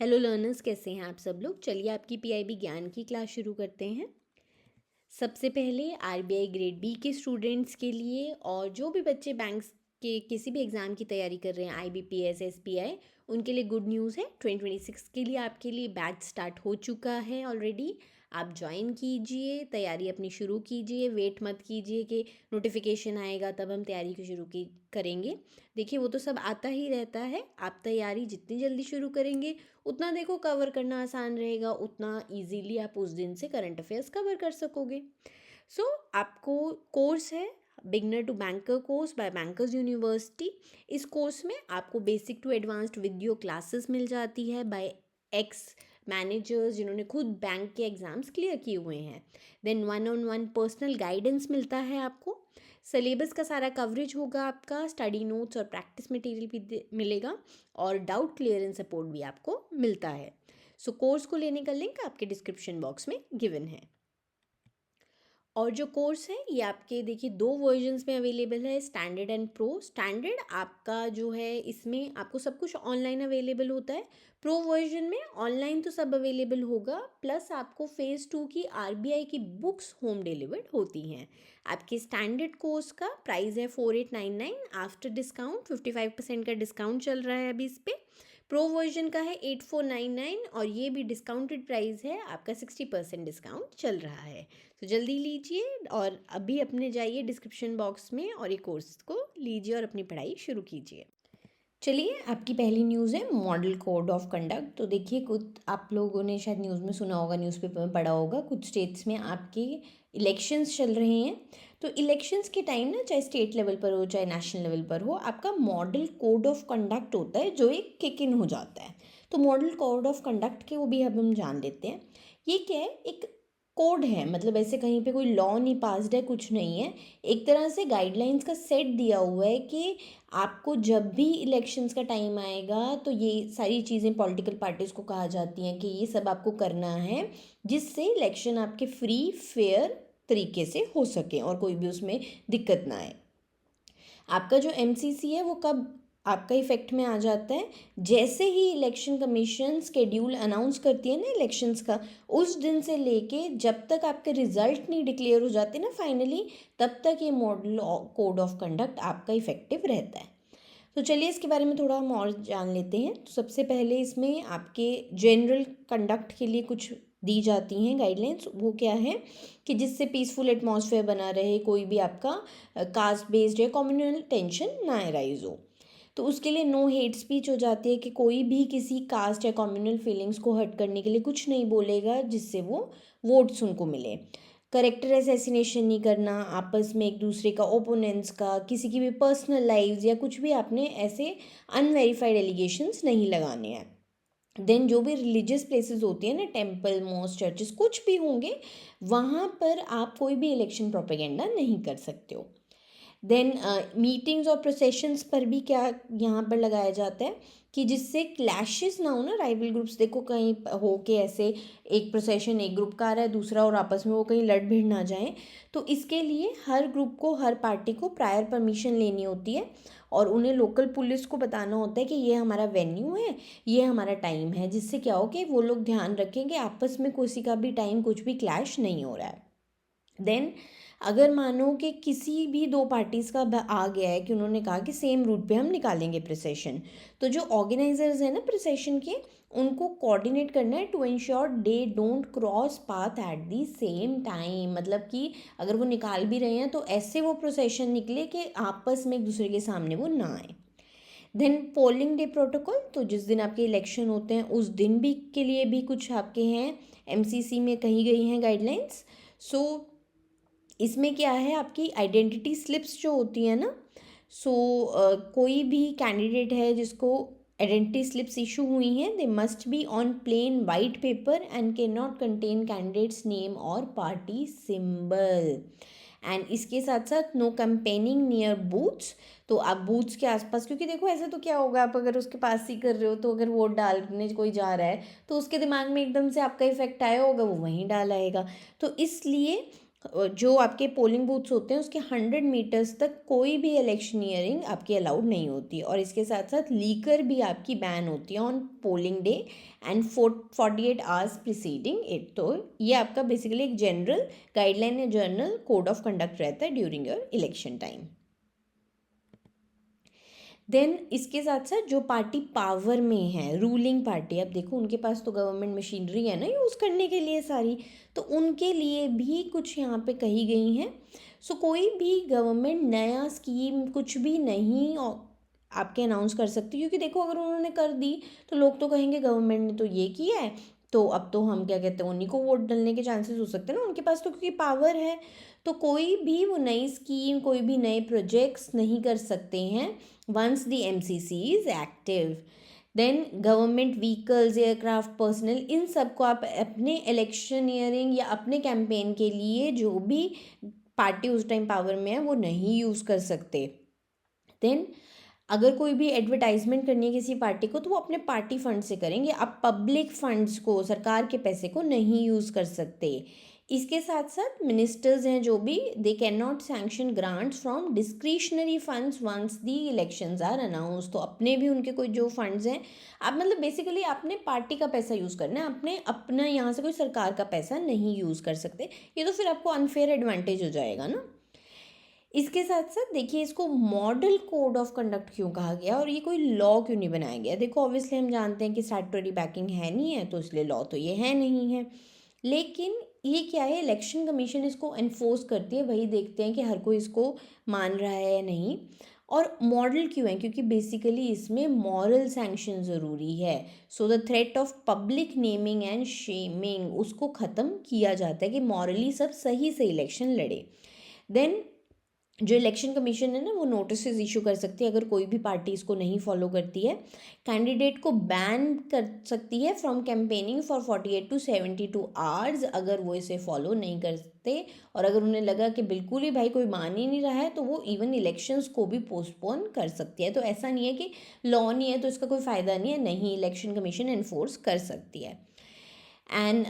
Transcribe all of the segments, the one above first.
Hello learners, कैसे हैं आप सब लोग। चलिए आपकी पीआईबी ज्ञान की क्लास शुरू करते हैं। सबसे पहले आरबीआई ग्रेड बी के स्टूडेंट्स के लिए और जो भी बच्चे बैंक्स के किसी भी एग्ज़ाम की तैयारी कर रहे हैं, आईबीपीएस, एसबीआई, उनके लिए गुड न्यूज़ है। 2026 के लिए आपके लिए बैच स्टार्ट हो चुका है ऑलरेडी। आप ज्वाइन कीजिए, तैयारी अपनी शुरू कीजिए। वेट मत कीजिए कि नोटिफिकेशन आएगा तब हम तैयारी को शुरू की करेंगे। देखिए वो तो सब आता ही रहता है। आप तैयारी जितनी जल्दी शुरू करेंगे उतना देखो कवर करना आसान रहेगा, उतना इजीली आप उस दिन से करंट अफेयर्स कवर कर सकोगे। आपको कोर्स है beginner to banker course by bankers university. इस कोर्स में आपको basic to advanced video classes मिल जाती है बाय एक्स मैनेजर्स जिन्होंने खुद बैंक के एग्ज़ाम्स क्लियर किए हुए हैं। देन 1-on-1 पर्सनल गाइडेंस मिलता है आपको। सिलेबस का सारा कवरेज होगा आपका, स्टडी नोट्स और प्रैक्टिस मटेरियल भी मिलेगा और डाउट क्लियरेंस सपोर्ट भी आपको मिलता है। कोर्स को लेने का लिंक आपके डिस्क्रिप्शन बॉक्स में गिवन है। और जो कोर्स है ये आपके देखिए 2 वर्जन्स में अवेलेबल है, स्टैंडर्ड एंड प्रो। स्टैंडर्ड आपका जो है इसमें आपको सब कुछ ऑनलाइन अवेलेबल होता है। प्रो वर्जन में ऑनलाइन तो सब अवेलेबल होगा, प्लस आपको फेज़ 2 की आरबीआई की बुक्स होम डिलीवर्ड होती हैं। आपके स्टैंडर्ड कोर्स का प्राइस है 4899, आफ्टर डिस्काउंट 55% का डिस्काउंट चल रहा है अभी इस पर। प्रो वर्जन का है 8499 और ये भी डिस्काउंटेड प्राइस है आपका, 60% डिस्काउंट चल रहा है। तो जल्दी लीजिए और अभी अपने जाइए डिस्क्रिप्शन बॉक्स में और ये कोर्स को लीजिए और अपनी पढ़ाई शुरू कीजिए। चलिए आपकी पहली न्यूज़ है मॉडल कोड ऑफ कंडक्ट। तो देखिए कुछ आप लोगों ने शायद न्यूज़ में सुना होगा, न्यूज़पेपर में पढ़ा होगा, कुछ स्टेट्स में आपके इलेक्शंस चल रहे हैं। तो इलेक्शंस के टाइम ना, चाहे स्टेट लेवल पर हो चाहे नेशनल लेवल पर हो, आपका मॉडल कोड ऑफ कंडक्ट होता है जो एक किक इन हो जाता है। तो मॉडल कोड ऑफ कंडक्ट के वो भी अब हम जान लेते हैं। ये क्या है, एक कोड है, मतलब ऐसे कहीं पे कोई लॉ नहीं पास्ड है, कुछ नहीं है। एक तरह से गाइडलाइंस का सेट दिया हुआ है कि आपको जब भी इलेक्शंस का टाइम आएगा तो ये सारी चीज़ें पॉलिटिकल पार्टीज़ को कहा जाती हैं कि ये सब आपको करना है, जिससे इलेक्शन आपके फ्री फेयर तरीके से हो सके और कोई भी उसमें दिक्कत ना आए। आपका जो एमसीसी है वो कब आपका इफेक्ट में आ जाता है, जैसे ही इलेक्शन कमीशन स्केड्यूल अनाउंस करती है ना इलेक्शंस का, उस दिन से लेके जब तक आपके रिजल्ट नहीं डिक्लेयर हो जाते ना फाइनली, तब तक ये मॉडल कोड ऑफ कंडक्ट आपका इफेक्टिव रहता है। तो चलिए इसके बारे में थोड़ा हम और जान लेते हैं। तो सबसे पहले इसमें आपके जनरल कंडक्ट के लिए कुछ दी जाती हैं गाइडलाइंस। वो क्या है कि जिससे पीसफुल एटमॉस्फेयर बना रहे, कोई भी आपका कास्ट बेस्ड या कम्युनल टेंशन ना अराइज हो। तो उसके लिए नो हेट स्पीच हो जाती है कि कोई भी किसी कास्ट या कम्युनल फीलिंग्स को हर्ट करने के लिए कुछ नहीं बोलेगा जिससे वो वोट्स उनको मिले। करेक्टर असैसिनेशन नहीं करना, आपस में एक दूसरे का, ओपोनेंट्स का, किसी की भी पर्सनल लाइव्स या कुछ भी आपने ऐसे अनवेरीफाइड एलिगेशंस नहीं लगाने हैं। देन जो भी रिलीजियस प्लेसेस होती है ना, टेम्पल, मॉस्क, चर्चेस, कुछ भी होंगे, वहाँ पर आप कोई भी इलेक्शन प्रोपेगेंडा नहीं कर सकते हो। देन मीटिंग्स और प्रोसेशंस पर भी क्या यहाँ पर लगाया जाता है कि जिससे क्लैशेस ना हो ना, राइवल ग्रुप्स देखो कहीं हो के ऐसे एक प्रोसेशन एक ग्रुप का आ रहा है दूसरा, और आपस में वो कहीं लड़ भिड़ ना जाए। तो इसके लिए हर ग्रुप को, हर पार्टी को प्रायर परमिशन लेनी होती है और उन्हें लोकल पुलिस को बताना होता है कि ये हमारा वेन्यू है, ये हमारा टाइम है, जिससे क्या हो कि वो लोग ध्यान रखें कि आपस में किसी का भी टाइम कुछ भी क्लैश नहीं हो रहा है। देन अगर मानो कि किसी भी दो पार्टीज़ का आ गया है कि उन्होंने कहा कि सेम रूट पे हम निकालेंगे प्रोसेशन, तो जो ऑर्गेनाइजर्स हैं ना प्रोसेशन के, उनको कोऑर्डिनेट करना है to ensure they don't cross path at the same time. मतलब कि अगर वो निकाल भी रहे हैं तो ऐसे वो प्रोसेशन निकले कि आपस में एक दूसरे के सामने वो ना आए। देन पोलिंग डे प्रोटोकॉल, तो जिस दिन आपके इलेक्शन होते हैं उस दिन भी के लिए भी कुछ आपके हैं एमसीसी में कही गई हैं गाइडलाइंस। इसमें क्या है, आपकी आइडेंटिटी स्लिप्स जो होती है ना, कोई भी कैंडिडेट है जिसको आइडेंटिटी स्लिप्स इशू हुई हैं, they must be on plain white paper and can not contain candidates name और पार्टी सिंबल। एंड इसके साथ साथ नो कैंपेनिंग नियर बूथ्स। तो आप बूथ्स के आसपास, क्योंकि देखो ऐसे तो क्या होगा, आप अगर उसके पास ही कर रहे हो तो अगर वोट डालने कोई जा रहा है तो उसके दिमाग में एकदम से आपका इफेक्ट आया होगा, वो वहीं डाल आएगा। तो इसलिए जो आपके पोलिंग बूथ्स होते हैं उसके 100 मीटर्स तक कोई भी इलेक्शनियरिंग आपकी अलाउड नहीं होती, और इसके साथ साथ लीकर भी आपकी बैन होती है on polling day and 48 hours preceding it. तो ये आपका बेसिकली एक जनरल गाइडलाइन या जर्नल कोड ऑफ कंडक्ट रहता है during your election time. Then इसके साथ साथ जो पार्टी पावर में है, रूलिंग पार्टी, अब देखो उनके पास तो गवर्नमेंट मशीनरी है ना यूज़ करने के लिए सारी, तो उनके लिए भी कुछ यहाँ पे कही गई हैं। सो कोई भी गवर्नमेंट नया स्कीम कुछ भी नहीं आपके अनाउंस कर सकती, क्योंकि देखो अगर उन्होंने कर दी तो लोग तो कहेंगे गवर्नमेंट ने तो ये किया है, तो अब तो हम क्या कहते हैं उन्हीं को वोट डालने के चांसेस हो सकते हैं ना, उनके पास तो क्योंकि पावर है। तो कोई भी वो नई स्कीम, कोई भी नए प्रोजेक्ट्स नहीं कर सकते हैं once the MCC is active। Then government vehicles, aircraft, personnel, इन सब को आप अपने इलेक्शनियरिंग या अपने कैंपेन के लिए जो भी पार्टी उस टाइम पावर में है वो नहीं यूज़ कर सकते। देन अगर कोई भी एडवर्टाइजमेंट करनी है किसी पार्टी को तो वो अपने पार्टी फंड से करेंगे, आप पब्लिक फंड्स को, सरकार के पैसे को नहीं यूज़ कर सकते। इसके साथ साथ मिनिस्टर्स हैं जो भी, they can not sanction grants from discretionary funds once the elections are announce. तो अपने भी उनके कोई जो फंड्स हैं, आप मतलब बेसिकली आपने पार्टी का पैसा यूज़ करना है, अपने अपना यहाँ से कोई सरकार का पैसा नहीं यूज़ कर सकते। ये तो फिर आपको अनफेयर एडवांटेज हो जाएगा ना। इसके साथ साथ देखिए इसको मॉडल कोड ऑफ कंडक्ट क्यों कहा गया और ये कोई लॉ क्यों नहीं बनाया गया। देखो ऑब्वियसली हम जानते हैं कि स्टैट्यूटरी बैकिंग है नहीं है, तो इसलिए लॉ तो ये है नहीं है, लेकिन ये क्या है, इलेक्शन कमीशन इसको एनफोर्स करती है, वही देखते हैं कि हर कोई इसको मान रहा है या नहीं। और मॉडल क्यों है, क्योंकि बेसिकली इसमें मॉरल सैंक्शन ज़रूरी है। So the threat of public naming and shaming, उसको ख़त्म किया जाता है कि मॉरली सब सही से इलेक्शन लड़े। देन जो इलेक्शन कमीशन है ना वो नोटिस इशू कर सकती है अगर कोई भी पार्टी इसको नहीं फॉलो करती है। कैंडिडेट को बैन कर सकती है from campaigning for 48 to 72 hours अगर वो इसे फॉलो नहीं करते, और अगर उन्हें लगा कि बिल्कुल ही भाई कोई मान ही नहीं रहा है तो वो इवन इलेक्शंस को भी पोस्टपोन कर सकती है। तो ऐसा नहीं है कि लॉ नहीं है तो इसका कोई फ़ायदा नहीं है, नहीं, इलेक्शन कमीशन एनफोर्स कर सकती है। एंड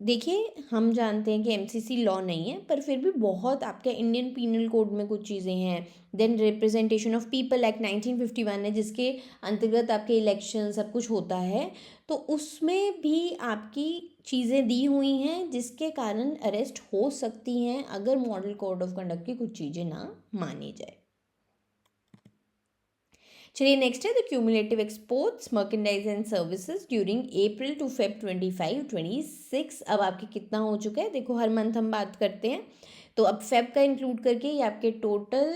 देखिए हम जानते हैं कि एमसीसी लॉ नहीं है, पर फिर भी बहुत आपके इंडियन पीनल कोड में कुछ चीज़ें हैं। Then representation of people act 1951 है जिसके अंतर्गत आपके इलेक्शन सब कुछ होता है, तो उसमें भी आपकी चीज़ें दी हुई हैं जिसके कारण अरेस्ट हो सकती हैं अगर मॉडल कोड ऑफ कंडक्ट की कुछ चीज़ें ना मानी जाए। चलिए नेक्स्ट है the cumulative exports merchandise and services during April to Feb 25-26। अब आपके कितना हो चुका है, देखो हर मंथ हम बात करते हैं, तो अब फेब का इंक्लूड करके ये आपके टोटल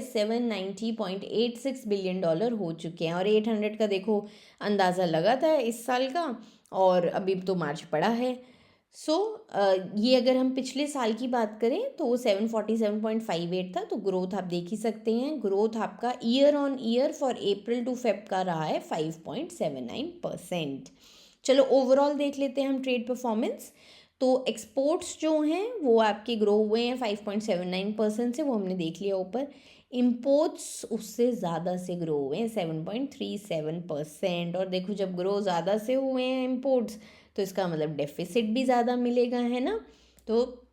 $790.86 बिलियन हो चुके हैं। और 800 का देखो अंदाज़ा लगा था इस साल का, और अभी तो मार्च पड़ा है। सो ये अगर हम पिछले साल की बात करें तो वो 747.58 था, तो ग्रोथ आप देख ही सकते हैं। ग्रोथ आपका year on year for April to Feb का रहा है 5.79%। चलो ओवरऑल देख लेते हैं हम ट्रेड परफॉर्मेंस। तो एक्सपोर्ट्स जो हैं वो आपके ग्रो हुए हैं 5.79% से, वो हमने देख लिया ऊपर। इम्पोर्ट्स उससे ज़्यादा से ग्रो हुए हैं 7.37%। और देखो जब ग्रो ज़्यादा से हुए हैं इम्पोर्ट्स तो इसका मतलब डेफिसिट भी ज़्यादा मिलेगा, है ना। तो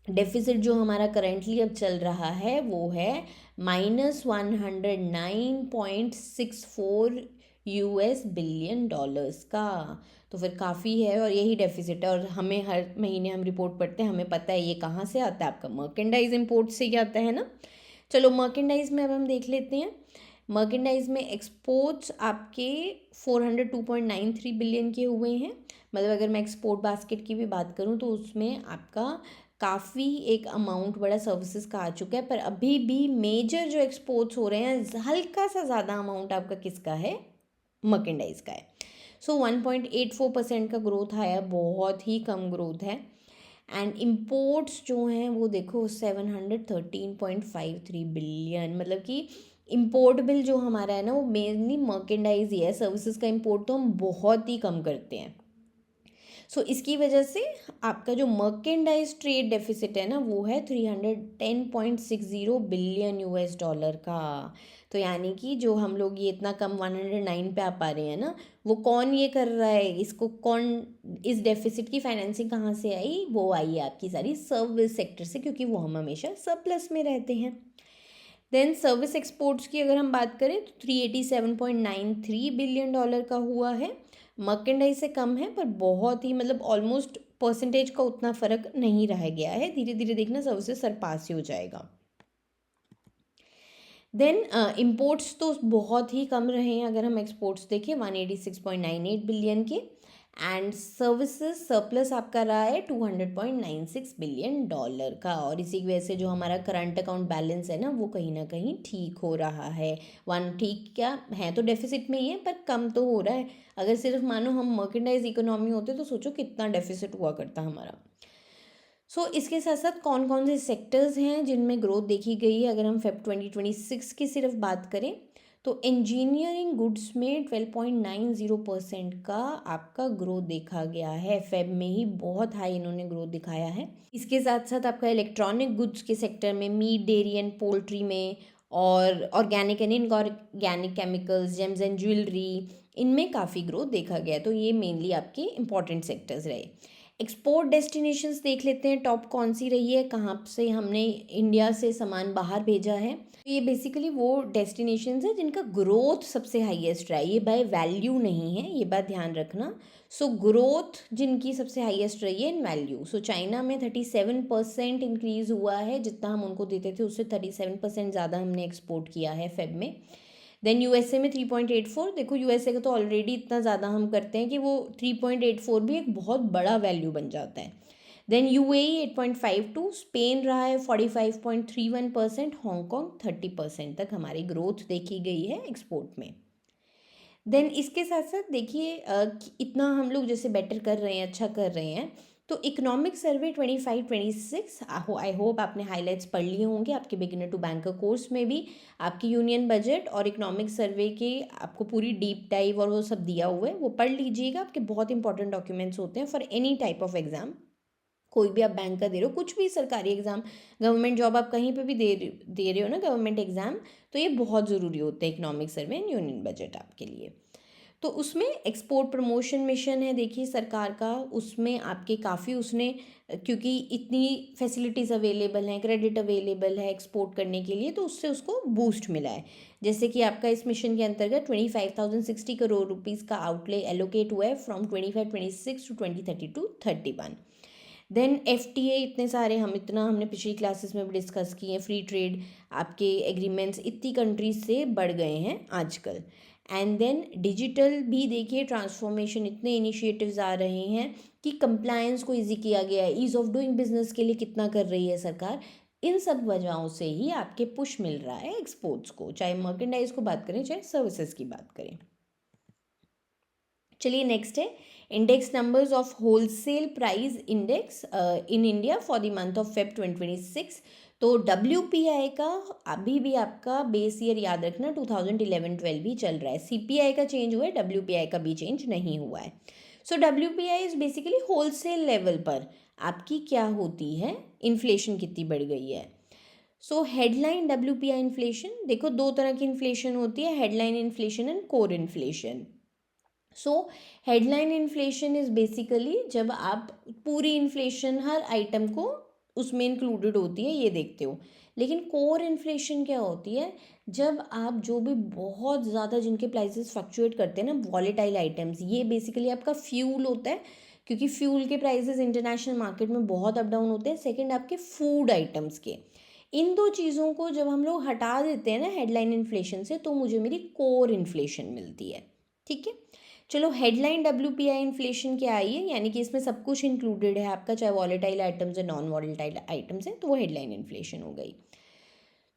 डेफिसिट जो हमारा करंटली अब चल रहा है वो है -$109.64 बिलियन का। तो फिर काफ़ी है और यही डेफिसिट है, और हमें हर महीने हम रिपोर्ट पढ़ते हैं, हमें पता है ये कहाँ से आता है, आपका मर्केंडाइज इम्पोर्ट से ही आता है ना। चलो मर्केंडाइज में अब हम देख लेते हैं। मर्केंडाइज में एक्सपोर्ट्स आपके 402.93 बिलियन के हुए हैं। मतलब अगर मैं एक्सपोर्ट बास्केट की भी बात करूं तो उसमें आपका काफ़ी एक अमाउंट बड़ा सर्विसेज का आ चुका है, पर अभी भी मेजर जो एक्सपोर्ट्स हो रहे हैं हल्का सा ज़्यादा अमाउंट आपका किसका है, मर्केंडाइज का है। सो 1.84% का ग्रोथ आया, बहुत ही कम ग्रोथ है। एंड इम्पोर्ट्स जो हैं वो देखो 713.53 बिलियन, मतलब कि इम्पोर्ट बिल जो हमारा है ना वो मेनली मर्केंडाइज ही है, सर्विसेज का इम्पोर्ट तो हम बहुत ही कम करते हैं। सो इसकी वजह से आपका जो मर्केंडाइज ट्रेड डेफिसिट है ना वो है $310.60 बिलियन का। तो यानी कि जो हम लोग ये इतना कम 109 पे आ पा रहे हैं ना, वो कौन ये कर रहा है, इसको कौन, इस डेफिसिट की फाइनेंसिंग कहाँ से आई, वो आई है आपकी सारी सर्विस सेक्टर से, क्योंकि वो हम हमेशा सरप्लस में रहते हैं। देन सर्विस एक्सपोर्ट्स की अगर हम बात करें तो 387.93 बिलियन डॉलर का हुआ है। मर्केंडाइज से कम है, पर बहुत ही मतलब ऑलमोस्ट परसेंटेज का उतना फ़र्क नहीं रह गया है। धीरे धीरे देखना सर्विसेज सरपास ही हो जाएगा। देन इम्पोर्ट्स तो बहुत ही कम रहे हैं। अगर हम एक्सपोर्ट्स देखें 186.98 बिलियन के, एंड सर्विसेज सरप्लस आपका रहा है 200.96 बिलियन डॉलर का। और इसी की वजह से जो हमारा करंट अकाउंट बैलेंस है ना कहीं ठीक हो रहा है। ठीक क्या है, तो डेफिसिट में ही है, पर कम तो हो रहा है। अगर सिर्फ मानो हम मर्केंडाइज इकोनॉमी होते तो सोचो कितना डेफिसिट हुआ करता हमारा। इसके साथ साथ कौन कौन से सेक्टर्स हैं जिनमें ग्रोथ देखी गई है। अगर हम फेब 2026 की सिर्फ बात करें तो इंजीनियरिंग गुड्स में 12.90% का आपका ग्रोथ देखा गया है। फेब में ही बहुत हाई इन्होंने ग्रोथ दिखाया है। इसके साथ साथ आपका इलेक्ट्रॉनिक गुड्स के सेक्टर में, मीट, डेयरी एंड पोल्ट्री में, और organic and inorganic chemicals, James and jewellery, इनमें काफ़ी ग्रोथ देखा गया। तो ये मेनली आपके इंपॉर्टेंट सेक्टर्स रहे। एक्सपोर्ट डेस्टिनेशंस देख लेते हैं, टॉप कौन सी रही है, कहाँ से हमने इंडिया से सामान बाहर भेजा है। तो ये बेसिकली वो डेस्टिनेशंस है जिनका ग्रोथ सबसे हाईएस्ट रहा है। ये बाय वैल्यू नहीं है, ये बात ध्यान रखना। ग्रोथ जिनकी सबसे हाईएस्ट रही है इन वैल्यू। चाइना में 37% इंक्रीज़ हुआ है, जितना हम उनको देते थे उससे 37% ज़्यादा हमने एक्सपोर्ट किया है फेब में। देन यूएसए में 3.84। देखो यूएसए का तो ऑलरेडी इतना ज़्यादा हम करते हैं कि वो 3.84 भी एक बहुत बड़ा वैल्यू बन जाता है। देन यूएई 8.52, स्पेन रहा है 45.31%, हांगकॉन्ग 30% तक हमारी ग्रोथ देखी गई है एक्सपोर्ट में। देन इसके साथ साथ देखिए इतना हम लोग जैसे बेटर कर रहे हैं, अच्छा कर रहे हैं, तो इकोनॉमिक सर्वे 25-26 आई होप आपने हाइलाइट्स पढ़ लिए होंगे आपके बिगिनर टू बैंकर कोर्स में भी। आपकी यूनियन बजट और इकोनॉमिक सर्वे के आपको पूरी डीप डाइव और वो सब दिया हुआ है, वो पढ़ लीजिएगा। आपके बहुत इंपॉर्टेंट डॉक्यूमेंट्स होते हैं for any type of exam. कोई भी आप बैंक का दे रहे हो, कुछ भी सरकारी एग्जाम, गवर्नमेंट जॉब आप कहीं पे भी दे रहे हो ना, गवर्नमेंट एग्जाम, तो ये बहुत ज़रूरी होते हैं economic survey and union budget आपके लिए। तो उसमें एक्सपोर्ट प्रमोशन मिशन है देखिए सरकार का, उसमें आपके काफ़ी उसने, क्योंकि इतनी फैसिलिटीज़ अवेलेबल हैं, क्रेडिट अवेलेबल है एक्सपोर्ट करने के लिए, तो उससे उसको बूस्ट मिला है। जैसे कि आपका इस मिशन के अंतर्गत 25,060 करोड़ रुपीज़ का आउटले एलोकेट हुआ है फ्रॉम 25-26 टू 2030-31। देन FTA इतने सारे, हमने पिछली क्लासेस में भी डिस्कस किए हैं। फ्री ट्रेड आपके एग्रीमेंट्स इतनी कंट्रीज से बढ़ गए हैं आजकल। एंड देन डिजिटल भी देखिए ट्रांसफॉर्मेशन, इतने इनिशिएटिव्स आ रहे हैं कि कंप्लायंस को इजी किया गया है। ईज़ ऑफ डूइंग बिजनेस के लिए कितना कर रही है सरकार। इन सब वजहों से ही आपके पुश मिल रहा है एक्सपोर्ट्स को, चाहे मर्केंडाइज को बात करें चाहे सर्विसेज की बात करें। चलिए नेक्स्ट है index numbers of wholesale price index in India for the month of Feb 2026। तो WPI का अभी भी आपका बेस ईयर याद रखना 2011-12 ही चल रहा है। CPI का चेंज हुआ है, WPI का भी चेंज नहीं हुआ है। WPI is basically wholesale level पर आपकी क्या होती है, इन्फ्लेशन कितनी बढ़ गई है। हेडलाइन WPI इन्फ्लेशन, देखो दो तरह की इन्फ्लेशन होती है, headline inflation and core inflation. Headline inflation is basically जब आप पूरी इन्फ्लेशन हर आइटम को उसमें इंक्लूडेड होती है ये देखते हो। लेकिन कोर इन्फ्लेशन क्या होती है, जब आप जो भी बहुत ज़्यादा जिनके प्राइसेस फ्लक्चुएट करते हैं ना, वॉलेटाइल आइटम्स, ये बेसिकली आपका फ्यूल होता है, क्योंकि फ्यूल के प्राइसेस इंटरनेशनल मार्केट में बहुत अप डाउन होते हैं। सेकंड आपके फूड आइटम्स के, इन दो चीज़ों को जब हम लोग हटा देते हैं ना हेडलाइन इन्फ्लेशन से, तो मुझे मेरी कोर इन्फ्लेशन मिलती है। ठीक है, चलो हेडलाइन WPI इन्फ्लेशन क्या आई है, यानी कि इसमें सब कुछ इंक्लूडेड है आपका, चाहे वॉलेटाइल आइटम्स है नॉन वॉलेटाइल आइटम्स है, तो वो हेडलाइन इन्फ्लेशन हो गई।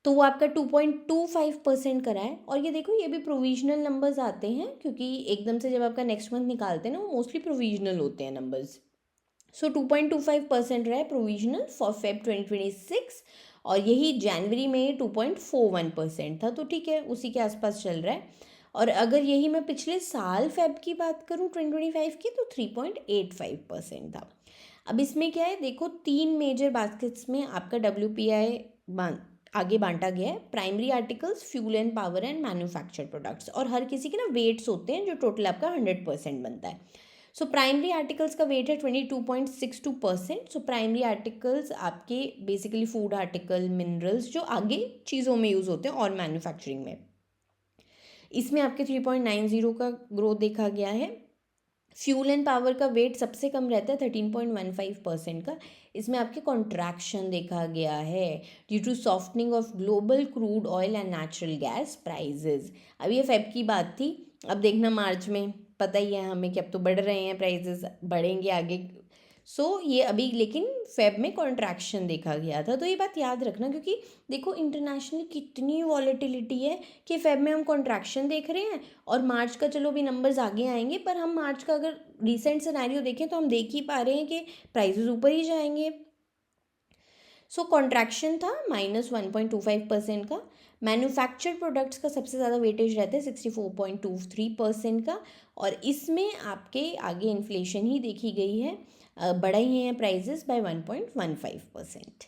तो वो आपका 2.25% करा है। और ये देखो ये भी प्रोविजनल नंबर्स आते हैं, क्योंकि एकदम से जब आपका नेक्स्ट मंथ निकालते हैं ना, वो मोस्टली प्रोविजनल होते हैं नंबर्स। 2.25% रहा है प्रोविजनल फॉर फेब 2026, और यही जनवरी में 2.41% था, तो ठीक है उसी के आसपास चल रहा है। और अगर यही मैं पिछले साल फेब की बात करूँ 2025 की, तो 3.85% था। अब इसमें क्या है, देखो 3 मेजर बास्केट्स में आपका WPI आगे बांटा गया है। Primary articles, fuel and power and manufactured products, और हर किसी के ना वेट्स होते हैं जो टोटल आपका 100% बनता है। सो प्राइमरी आर्टिकल्स का वेट है 22.62%। सो प्राइमरी आर्टिकल्स आपके बेसिकली फूड आर्टिकल, मिनरल्स जो आगे चीज़ों में यूज़ होते हैं और मैन्युफैक्चरिंग में। इसमें आपके 3.90 का ग्रोथ देखा गया है। फ्यूल एंड पावर का वेट सबसे कम रहता है 13.15% का। इसमें आपके कॉन्ट्रैक्शन देखा गया है due to softening of global crude oil and natural gas prices. अब ये फेब की बात थी, अब देखना मार्च में, पता ही है हमें कि अब तो बढ़ रहे हैं प्राइजेज, बढ़ेंगे आगे। सो ये अभी लेकिन फेब में कॉन्ट्रैक्शन देखा गया था, तो ये बात याद रखना, क्योंकि देखो इंटरनेशनल कितनी वॉलेटिलिटी है कि फेब में हम कॉन्ट्रैक्शन देख रहे हैं और मार्च का चलो भी नंबर्स आगे आएंगे, पर हम मार्च का अगर रिसेंट सिनेरियो देखें तो हम देख ही पा रहे हैं कि प्राइसेस ऊपर ही जाएंगे। सो कॉन्ट्रैक्शन था -1.25% का। मैन्युफैक्चर्ड प्रोडक्ट्स का सबसे ज़्यादा वेटेज रहता है 64.23% का, और इसमें आपके आगे इन्फ्लेशन ही देखी गई है, बढ़ा ही हैं प्राइजेस बाय 1.15%।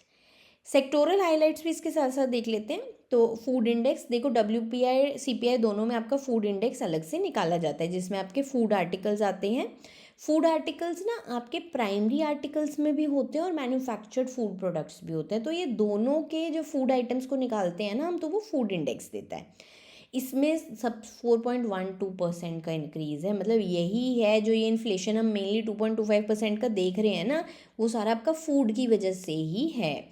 सेक्टोरल हाइलाइट्स भी इसके साथ साथ देख लेते हैं। तो फूड इंडेक्स देखो, WPI CPI दोनों में आपका फूड इंडेक्स अलग से निकाला जाता है, जिसमें आपके फूड आर्टिकल्स आते हैं। फूड आर्टिकल्स ना आपके प्राइमरी आर्टिकल्स में भी होते हैं और मैन्युफैक्चर्ड फूड प्रोडक्ट्स भी होते हैं, तो ये दोनों के जो फूड आइटम्स को निकालते हैं ना हम, तो वो फूड इंडेक्स देता है। इसमें सब 4.12% का इंक्रीज़ है, मतलब यही है जो ये इन्फ्लेशन हम मेनली 2.25% का देख रहे हैं ना, वो सारा आपका फूड की वजह से ही है।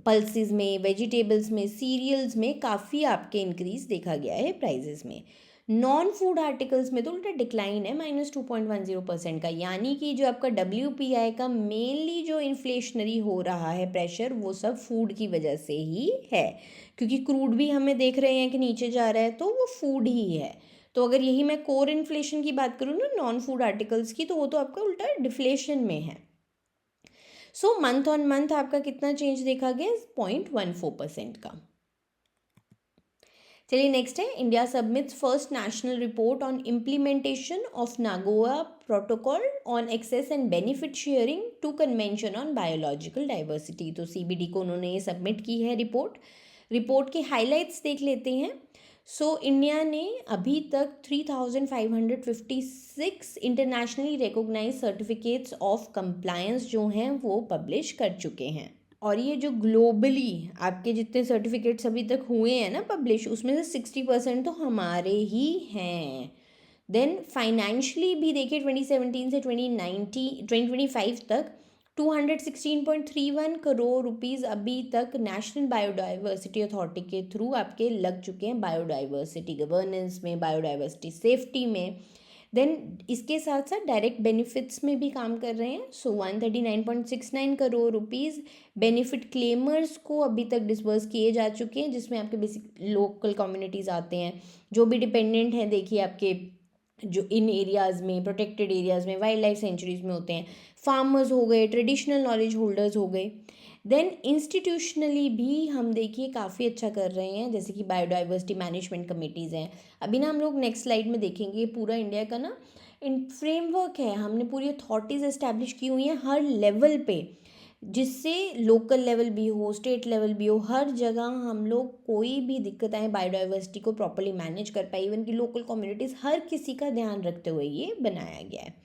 पल्सेस में, वेजिटेबल्स में, सीरियल्स में काफ़ी आपके इंक्रीज़ देखा गया है प्राइजेस में। नॉन फूड आर्टिकल्स में तो उल्टा डिक्लाइन है -2.10% का, यानी कि जो आपका WPI का मेनली जो इन्फ्लेशनरी हो रहा है प्रेशर, वो सब फूड की वजह से ही है, क्योंकि क्रूड भी हमें देख रहे हैं कि नीचे जा रहा है, तो वो फूड ही है। तो अगर यही मैं कोर इन्फ्लेशन की बात करूँ ना नॉन फूड आर्टिकल्स की, तो वो तो आपका उल्टा डिफ्लेशन में है। सो मंथ ऑन मंथ आपका कितना चेंज देखा गया, 0.14% का। चलिए नेक्स्ट है, India submits first national report on implementation of Nagoya protocol on access and benefit sharing to convention on biological diversity. तो CBD को उन्होंने ये सबमिट की है रिपोर्ट के हाइलाइट्स देख लेते हैं। सो इंडिया ने अभी तक 3556 internationally recognise certificates of compliance जो हैं वो पब्लिश कर चुके हैं, और ये जो ग्लोबली आपके जितने सर्टिफिकेट्स अभी तक हुए हैं ना पब्लिश, उसमें से 60% तो हमारे ही हैं। देन फाइनेंशियली भी देखिए 2017 से 2025 तक 216.31 करोड़ रुपीज़ अभी तक नेशनल बायोडाइवर्सिटी अथॉरिटी के थ्रू आपके लग चुके हैं बायोडाइवर्सिटी गवर्नेंस में, बायोडाइवर्सिटी सेफ्टी में। देन इसके साथ साथ डायरेक्ट बेनिफिट्स में भी काम कर रहे हैं। सो 139.69 करोड़ रुपीज़ बेनिफिट क्लेमर्स को अभी तक डिस्बर्स किए जा चुके हैं, जिसमें आपके बेसिक लोकल कम्युनिटीज़ आते हैं जो भी डिपेंडेंट हैं, देखिए आपके जो इन एरियाज़ में, प्रोटेक्टेड एरियाज़ में, वाइल्ड लाइफ सेंचुरीज़ में होते हैं, फार्मर्स हो गए, ट्रेडिशनल नॉलेज होल्डर्स हो गए। देन इंस्टीट्यूशनली भी हम देखिए काफ़ी अच्छा कर रहे हैं, जैसे कि बायोडाइवर्सिटी मैनेजमेंट कमेटीज़ हैं। अभी ना हम लोग नेक्स्ट स्लाइड में देखेंगे पूरा इंडिया का ना इन फ्रेमवर्क है, हमने पूरी अथॉरिटीज़ एस्टैब्लिश की हुई हैं हर लेवल पे, जिससे लोकल लेवल भी हो, स्टेट लेवल भी हो, हर जगह हम लोग कोई भी दिक्कत आए बायोडाइवर्सिटी को प्रॉपर्ली मैनेज कर पाए, इवन कि लोकल कम्युनिटीज़, हर किसी का ध्यान रखते हुए ये बनाया गया है।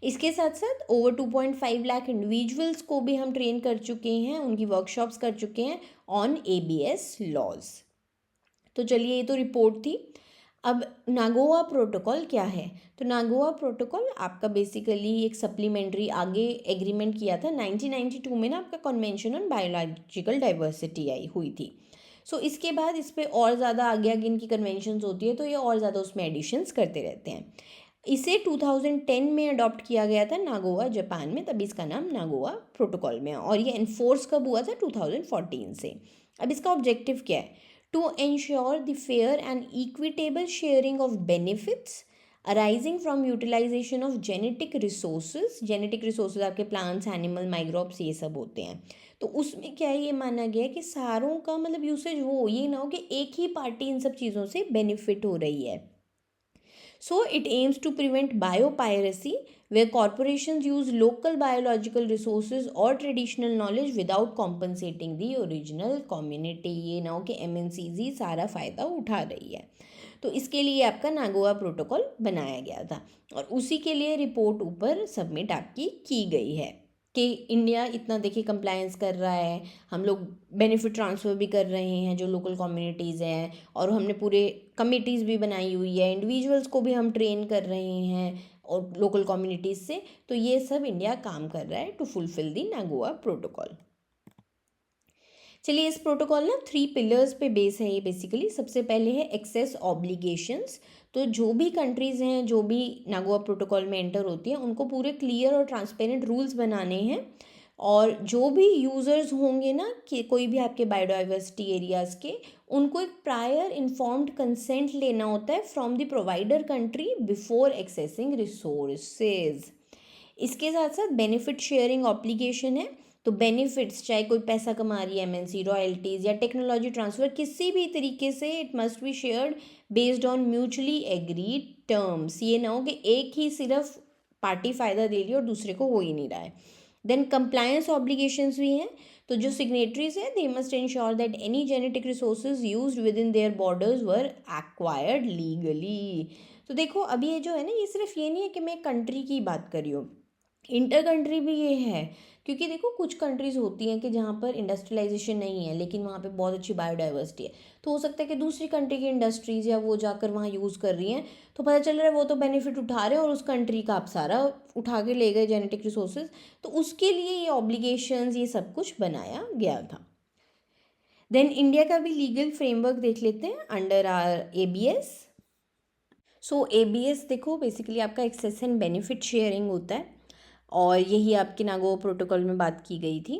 इसके साथ साथ ओवर 2.5 लाख इंडिविजुअल्स को भी हम ट्रेन कर चुके हैं, उनकी वर्कशॉप्स कर चुके हैं ऑन ABS लॉज। तो चलिए ये तो रिपोर्ट थी। अब नागोआ प्रोटोकॉल क्या है, तो नागोआ प्रोटोकॉल आपका बेसिकली एक सप्लीमेंट्री आगे एग्रीमेंट किया था 1992 में ना, आपका कन्वेंशन ऑन बायोलॉजिकल डाइवर्सिटी आई हुई थी। सो इसके बाद इस पर और ज़्यादा आगे आगे इनकी कन्वेंशंस होती है, तो ये और ज़्यादा उसमें एडिशंस करते रहते हैं। इसे 2010 में अडॉप्ट किया गया था नागोआ जापान में, तभी इसका नाम नागोआ प्रोटोकॉल में है, और ये इन्फोर्स कब हुआ था 2014 से। अब इसका ऑब्जेक्टिव क्या है, to ensure the fair and equitable sharing of benefits arising from utilisation of genetic resources आपके प्लांट्स, एनिमल, माइक्रोब्स, ये सब होते हैं। तो उसमें क्या है, ये माना गया है कि सारों का मतलब यूसेज वो ये ना हो कि एक ही पार्टी इन सब चीज़ों से बेनिफिट हो रही है। So it aims to prevent biopiracy, where corporations use local biological resources or traditional knowledge without compensating the original community. ये ना हो कि MNCs ही सारा फ़ायदा उठा रही है। तो इसके लिए आपका नागोआ प्रोटोकॉल बनाया गया था और उसी के लिए रिपोर्ट ऊपर सबमिट आपकी की गई है कि इंडिया इतना देखिए कंप्लायंस कर रहा है, हम लोग बेनिफिट ट्रांसफ़र भी कर रहे हैं जो लोकल कम्युनिटीज़ हैं, और हमने पूरे कमिटीज़ भी बनाई हुई है, इंडिविजुअल्स को भी हम ट्रेन कर रहे हैं और लोकल कम्युनिटीज़ से। तो ये सब इंडिया काम कर रहा है to fulfil the Nagoya protocol. चलिए, इस प्रोटोकॉल ना 3 पिलर्स पे बेस है ये बेसिकली। सबसे पहले है एक्सेस ऑब्लिगेशंस। तो जो भी कंट्रीज़ हैं जो भी नागोआ प्रोटोकॉल में एंटर होती हैं उनको पूरे क्लियर और ट्रांसपेरेंट रूल्स बनाने हैं, और जो भी यूज़र्स होंगे ना कि कोई भी आपके बायोडाइवर्सिटी एरियाज़ के, उनको एक प्रायर इन्फॉर्म्ड कंसेंट लेना होता है from the provider country before accessing resources. इसके साथ साथ बेनिफिट शेयरिंग ऑब्लिगेशन है। तो बेनिफिट्स, चाहे कोई पैसा कमा रही है, MNC, रॉयल्टीज़ या टेक्नोलॉजी ट्रांसफ़र, किसी भी तरीके से it must be shared based on mutually agreed terms. ये ना हो कि एक ही सिर्फ पार्टी फ़ायदा दे रही है और दूसरे को हो ही नहीं रहा है। देन कंप्लायंस ऑब्लिगेशंस भी हैं। तो जो सिग्नेटरीज हैं they must ensure that any genetic resources used with in their borders were acquired legally. तो देखो, अभी ये जो है ना, ये सिर्फ ये नहीं है कि मैं कंट्री की बात कर रही हूँ, इंटर कंट्री भी ये है। क्योंकि देखो, कुछ कंट्रीज़ होती हैं कि जहाँ पर इंडस्ट्रियलाइजेशन नहीं है लेकिन वहाँ पे बहुत अच्छी बायोडाइवर्सिटी है, तो हो सकता है कि दूसरी कंट्री की इंडस्ट्रीज़ या वो जाकर वहाँ यूज़ कर रही हैं, तो पता चल रहा है वो तो बेनिफिट उठा रहे हैं और उस कंट्री का आप सारा उठा के ले गए जेनेटिक रिसोर्सेज। तो उसके लिए ये ऑब्लिगेशंस, ये सब कुछ बनाया गया था। देन इंडिया का भी लीगल फ्रेमवर्क देख लेते हैं under our ABS। So ABS देखो बेसिकली आपका एक्सेस एंड बेनिफिट शेयरिंग होता है, और यही आपके नागोआ प्रोटोकॉल में बात की गई थी।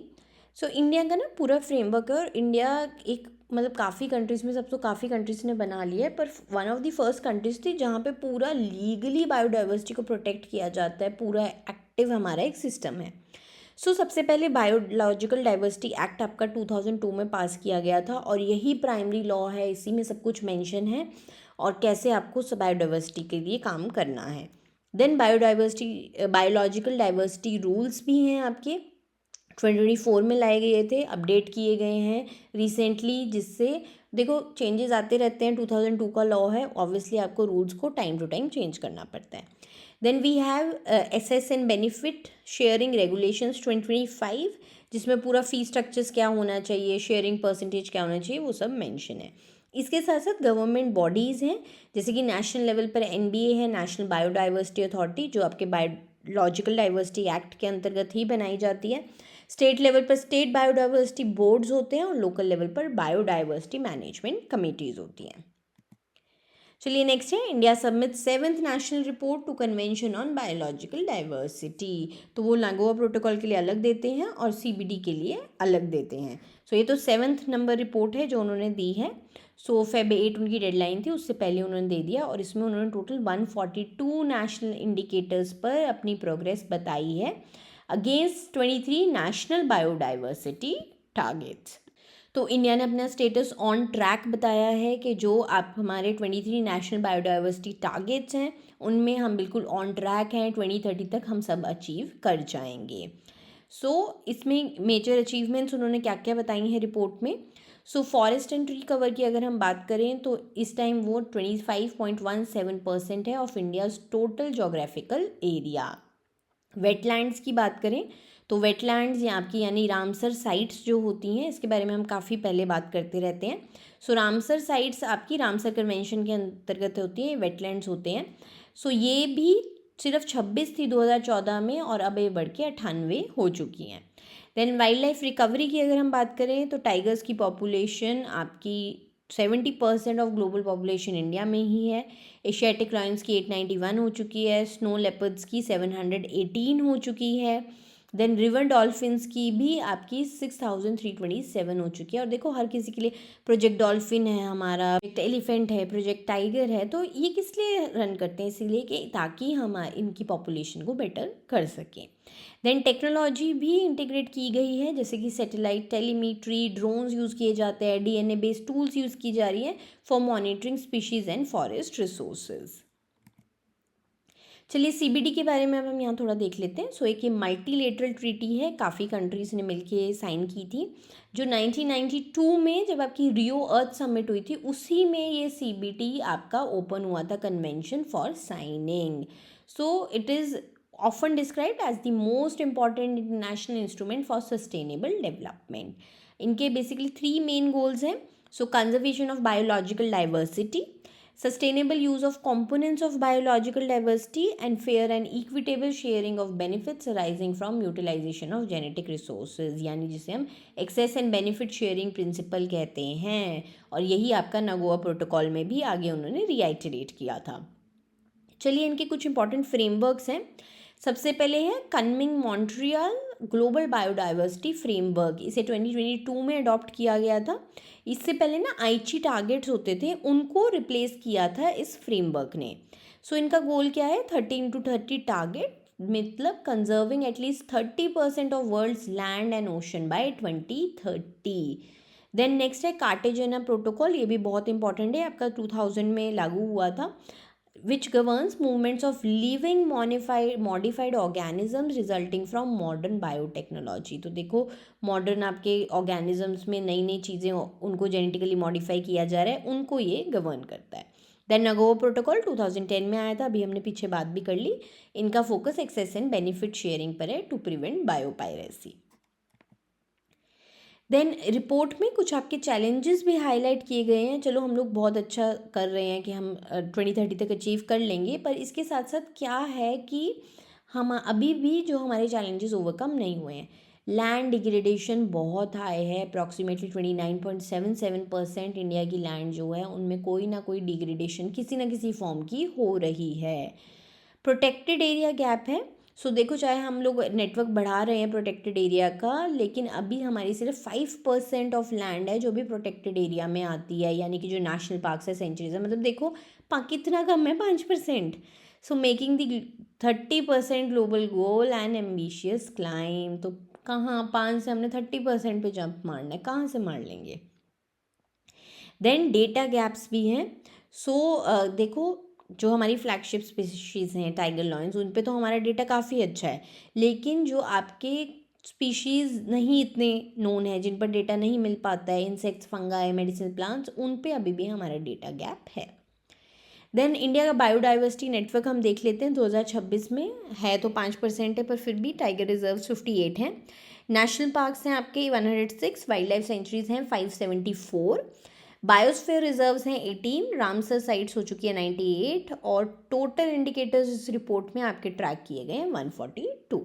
सो इंडिया का ना पूरा फ्रेमवर्क है, और इंडिया एक मतलब काफ़ी कंट्रीज़ में, सब तो काफ़ी कंट्रीज़ ने बना लिया है, पर one of the first countries थी जहाँ पे पूरा लीगली बायोडाइवर्सिटी को प्रोटेक्ट किया जाता है। पूरा एक्टिव हमारा एक सिस्टम है। सो सबसे पहले बायोलॉजिकल डाइवर्सिटी एक्ट आपका 2002 में पास किया गया था, और यही प्राइमरी लॉ है, इसी में सब कुछ मेंशन है और कैसे आपको बायोडाइवर्सिटी के लिए काम करना है। देन बायोलॉजिकल डाइवर्सिटी रूल्स भी हैं आपके 2024 में लाए गए थे, अपडेट किए गए हैं रिसेंटली, जिससे देखो चेंजेस आते रहते हैं। 2002 का लॉ है, ऑब्वियसली आपको रूल्स को टाइम टू टाइम चेंज करना पड़ता है। Then we have access and benefit sharing regulations 2025, जिसमें पूरा फी स्ट्रक्चर्स क्या होना चाहिए, शेयरिंग परसेंटेज क्या होना चाहिए, वो सब मेंशन है। इसके साथ साथ गवर्नमेंट बॉडीज़ हैं, जैसे कि नेशनल लेवल पर NBA है, नेशनल बायोडाइवर्सिटी अथॉरिटी, जो आपके बायोलॉजिकल डाइवर्सिटी एक्ट के अंतर्गत ही बनाई जाती है। स्टेट लेवल पर स्टेट बायोडाइवर्सिटी बोर्ड्स होते हैं, और लोकल लेवल पर बायोडाइवर्सिटी मैनेजमेंट कमिटीज़ होती हैं। चलिए नेक्स्ट है, India submit 7th national report to convention on biological diversity. तो वो नागोआ प्रोटोकॉल के लिए अलग देते हैं और CBD के लिए अलग देते हैं। सो ये तो 7th नंबर रिपोर्ट है जो उन्होंने दी है। सो Feb 8 उनकी डेडलाइन थी, उससे पहले उन्होंने दे दिया, और इसमें उन्होंने टोटल 142 नेशनल इंडिकेटर्स पर अपनी प्रोग्रेस बताई है अगेंस्ट 23 नेशनल बायोडाइवर्सिटी टारगेट्स। तो इंडिया ने अपना स्टेटस ऑन ट्रैक बताया है कि जो आप हमारे 23 नेशनल बायोडाइवर्सिटी टारगेट्स हैं उनमें हम बिल्कुल ऑन ट्रैक हैं, 2030 तक हम सब अचीव कर जाएंगे। इसमें मेजर अचीवमेंट्स उन्होंने क्या क्या बताई हैं रिपोर्ट में। फॉरेस्ट एंड ट्री कवर की अगर हम बात करें तो इस टाइम वो 25.17% है of India's total geographical area. Wetlands की बात करें तो वेटलैंड्स या आपकी यानी रामसर साइट्स जो होती हैं, इसके बारे में हम काफ़ी पहले बात करते रहते हैं। रामसर साइट्स आपकी रामसर कन्वेंशन के अंतर्गत होती है, वेटलैंड्स होते हैं। ये भी सिर्फ 26 थी 2014 में, और अब ये बढ़ के 98 हो चुकी हैं। देन वाइल्ड लाइफ रिकवरी की अगर हम बात करें तो टाइगर्स की पॉपुलेशन आपकी 70% ऑफ ग्लोबल पॉपुलेशन इंडिया में ही है। एशियाटिक लायंस की 891 हो चुकी है, स्नो लेपर्ड्स की 718 हो चुकी है। देन रिवर डॉल्फिन्स की भी आपकी 6327 हो चुकी है। और देखो हर किसी के लिए प्रोजेक्ट डॉल्फिन है हमारा, प्रोजेक्ट एलिफेंट है, प्रोजेक्ट टाइगर है, तो ये किस लिए रन करते हैं, इसीलिए कि ताकि हम इनकी पॉपुलेशन को बेटर कर सकें। देन टेक्नोलॉजी भी इंटीग्रेट की गई है, जैसे कि सैटेलाइट टेलीमेट्री, ड्रोन्स यूज़ किए जाते हैं, DNA बेस्ड टूल्स यूज़ की जा रही है for monitoring species and forest resources. चलिए सीबीडी के बारे में अब हम यहाँ थोड़ा देख लेते हैं। सो एक ये मल्टीलेटरल ट्रीटी है, काफ़ी कंट्रीज़ ने मिलके साइन की थी, जो 1992 में जब आपकी रियो अर्थ समिट हुई थी उसी में ये सीबीडी आपका ओपन हुआ था convention for signing. So it is often described as the most important international instrument for sustainable development. इनके basically 3 main goals हैं. So conservation of biological diversity, sustainable use of components of biological diversity, and fair and equitable sharing of benefits arising from utilization of genetic resources, यानी जिसे हम excess and benefit sharing principle कहते हैं, और यही आपका नगोआ protocol में भी आगे उन्होंने reiterate किया था। चलिए इनके कुछ इंपॉर्टेंट फ्रेमवर्क्स हैं। सबसे पहले है कनमिंग मॉन्ट्रियल ग्लोबल बायोडाइवर्सिटी फ्रेमवर्क, इसे 2022 में अडॉप्ट किया गया था। इससे पहले ना आईची टारगेट्स होते थे, उनको रिप्लेस किया था इस फ्रेमवर्क ने। सो इनका गोल क्या है, 30x30 टारगेट, मतलब conserving at least 30% of world's land and ocean by 2030। Then next है कार्टेजेना प्रोटोकॉल, ये भी बहुत इंपॉर्टेंट है, आपका 2000 में लागू हुआ था, which governs movements of living modified organisms resulting from modern biotechnology। तो देखो मॉडर्न आपके ऑर्गेनिजम्स में नई नई चीज़ें उनको जेनेटिकली मॉडिफाई किया जा रहा है, उनको ये गवर्न करता है। देन नगोआ प्रोटोकॉल 2010 में आया था, अभी हमने पीछे बात भी कर ली। इनका focus access and benefit sharing पर है to prevent biopiracy. Then report में कुछ आपके चैलेंजेस भी हाईलाइट किए गए हैं। चलो हम लोग बहुत अच्छा कर रहे हैं कि हम 2030 तक अचीव कर लेंगे, पर इसके साथ साथ क्या है कि हम अभी भी जो हमारे चैलेंजेस ओवरकम नहीं हुए हैं। लैंड डिग्रेडेशन बहुत हाई है, अप्रॉक्सीमेटली 29.77% इंडिया की लैंड जो है उनमें कोई ना कोई डिग्रेडेशन किसी ना किसी फॉर्म की हो रही है। प्रोटेक्टेड एरिया गैप है। सो देखो चाहे हम लोग नेटवर्क बढ़ा रहे हैं प्रोटेक्टेड एरिया का, लेकिन अभी हमारी सिर्फ 5% ऑफ लैंड है जो भी प्रोटेक्टेड एरिया में आती है, यानी कि जो नेशनल पार्क्स है, सेंचुरीज है, मतलब देखो कितना कम है, 5%। So making the 30% global goal and ambitious climb. तो कहाँ 5 से हमने 30% पे जंप मारना है, कहाँ से मार लेंगे। देन डेटा गैप्स भी हैं। सो देखो जो हमारी फ्लैगशिप स्पीशीज़ हैं टाइगर लॉयंस, उन पे तो हमारा डेटा काफ़ी अच्छा है, लेकिन जो आपके स्पीशीज़ नहीं इतने नोन है, जिन पर डेटा नहीं मिल पाता है, इंसेक्ट्स, फंगाई, मेडिसिनल प्लांट्स, उन पे अभी भी हमारा डेटा गैप है। देन इंडिया का बायोडाइवर्सिटी नेटवर्क हम देख लेते हैं, 2026 में है तो 5% है, पर फिर भी टाइगर रिजर्व 58 हैं, नेशनल पार्क्स हैं आपके 106, वाइल्ड लाइफ सेंचुरीज हैं 574, बायोस्फीयर रिजर्व्स हैं 18, रामसर साइट्स हो चुकी है 98, और टोटल इंडिकेटर्स इस रिपोर्ट में आपके ट्रैक किए गए हैं 142।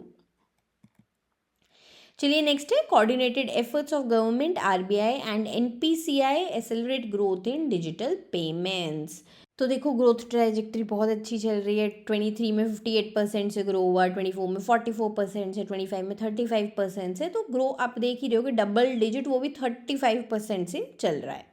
चलिए नेक्स्ट है coordinated efforts of government, RBI and NPCI accelerate growth in digital payments. तो देखो ग्रोथ ट्रैजेक्टरी बहुत अच्छी चल रही है, 23 में 58% से ग्रो हुआ, 24 में 44% से, 25 में 35% से, तो ग्रो आप देख ही रहे हो कि डबल डिजिट, वो भी 35% से चल रहा है।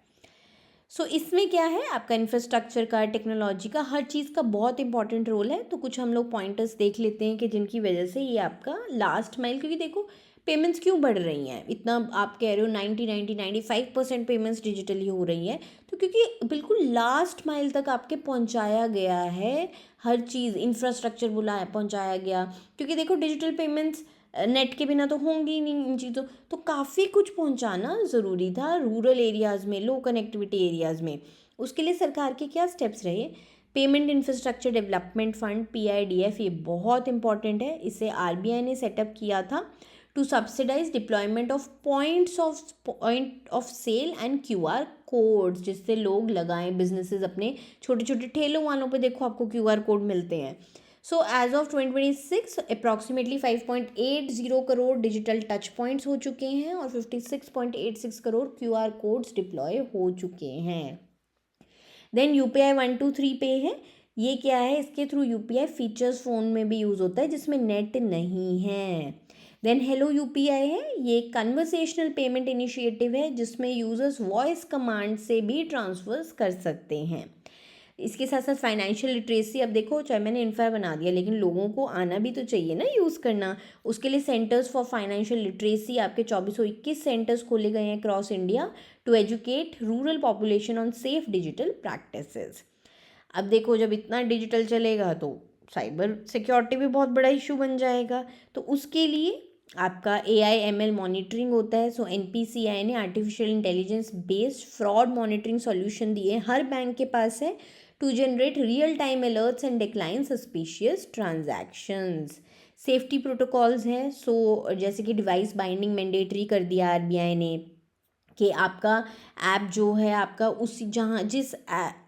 सो इसमें क्या है, आपका इंफ्रास्ट्रक्चर का, टेक्नोलॉजी का, हर चीज़ का बहुत इंपॉर्टेंट रोल है। तो कुछ हम लोग पॉइंटर्स देख लेते हैं कि जिनकी वजह से ये आपका लास्ट माइल, क्योंकि देखो पेमेंट्स क्यों बढ़ रही हैं इतना, आप कह रहे हो 95% पेमेंट्स डिजिटली हो रही है, तो क्योंकि बिल्कुल लास्ट माइल तक आपके पहुंचाया गया है हर चीज़, इंफ्रास्ट्रक्चर बुलाया पहुंचाया गया, क्योंकि देखो डिजिटल पेमेंट्स नेट के बिना तो होंगी ही नहीं इन चीज़ों, तो काफ़ी कुछ पहुंचाना ज़रूरी था रूरल एरियाज़ में, लो कनेक्टिविटी एरियाज़ में। उसके लिए सरकार के क्या स्टेप्स रहे, payment infrastructure development fund PIDF, ये बहुत इंपॉर्टेंट है, इसे RBI ने सेटअप किया था to subsidise deployment of point of sale and QR codes, जिससे लोग लगाएं, बिजनेसेस अपने छोटे छोटे ठेलों वालों पे देखो आपको QR कोड मिलते हैं। So as of 2026 approximately 5.80 crore digital touch points हो चुके हैं और 56.86 करोड़ QR कोड्स डिप्लॉय हो चुके हैं। देन UPI 123 पे है, ये क्या है, इसके थ्रू UPI फीचर्स फ़ोन में भी यूज़ होता है जिसमें नेट नहीं है। देन हेलो UPI है, ये कन्वर्सेशनल पेमेंट इनिशिएटिव है जिसमें यूज़र्स वॉइस कमांड से भी ट्रांसफर्स कर सकते हैं। इसके साथ साथ फाइनेंशियल लिटरेसी, अब देखो चाहे मैंने इन्फ्रा बना दिया, लेकिन लोगों को आना भी तो चाहिए ना यूज़ करना, उसके लिए सेंटर्स फॉर फाइनेंशियल लिटरेसी आपके 2421 सेंटर्स खोले गए हैं across India to educate rural population on safe digital practices. अब देखो जब इतना डिजिटल चलेगा तो साइबर सिक्योरिटी भी बहुत बड़ा इशू बन जाएगा। तो उसके लिए आपका AI/ML मॉनिटरिंग होता है। सो NPCI ने artificial intelligence based fraud monitoring solution दिए, हर बैंक के पास है, to generate real time alerts and decline suspicious transactions. Safety protocols हैं, सो जैसे कि डिवाइस बाइंडिंग मैंडेटरी कर दिया RBI ने, कि आपका ऐप जो है आपका उसी जहाँ जिस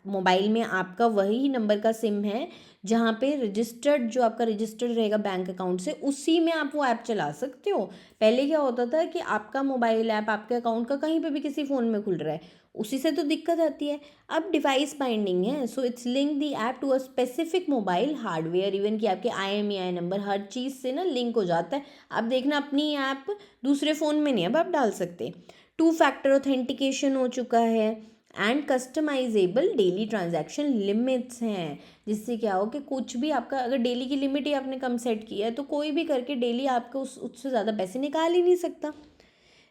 मोबाइल में आपका वही नंबर का सिम है जहाँ पे रजिस्टर्ड, जो आपका रजिस्टर्ड रहेगा बैंक अकाउंट से, उसी में आप वो ऐप चला सकते हो। पहले क्या होता था कि आपका मोबाइल ऐप आपके अकाउंट का कहीं पे भी किसी फ़ोन में खुल रहा है, उसी से तो दिक्कत आती है। अब डिवाइस बाइंडिंग है, so it's link the app to a specific mobile hardware, even कि आपके IMEI नंबर हर चीज़ से ना लिंक हो जाता है। अब देखना अपनी ऐप दूसरे फ़ोन में नहीं अब आप डाल सकते। 2 फैक्टर ऑथेंटिकेशन हो चुका है, and customisable daily transaction limits हैं, जिससे क्या हो कि कुछ भी आपका अगर डेली की लिमिट ही आपने कम सेट किया है तो कोई भी करके डेली आपको उससे ज़्यादा पैसे निकाल ही नहीं सकता।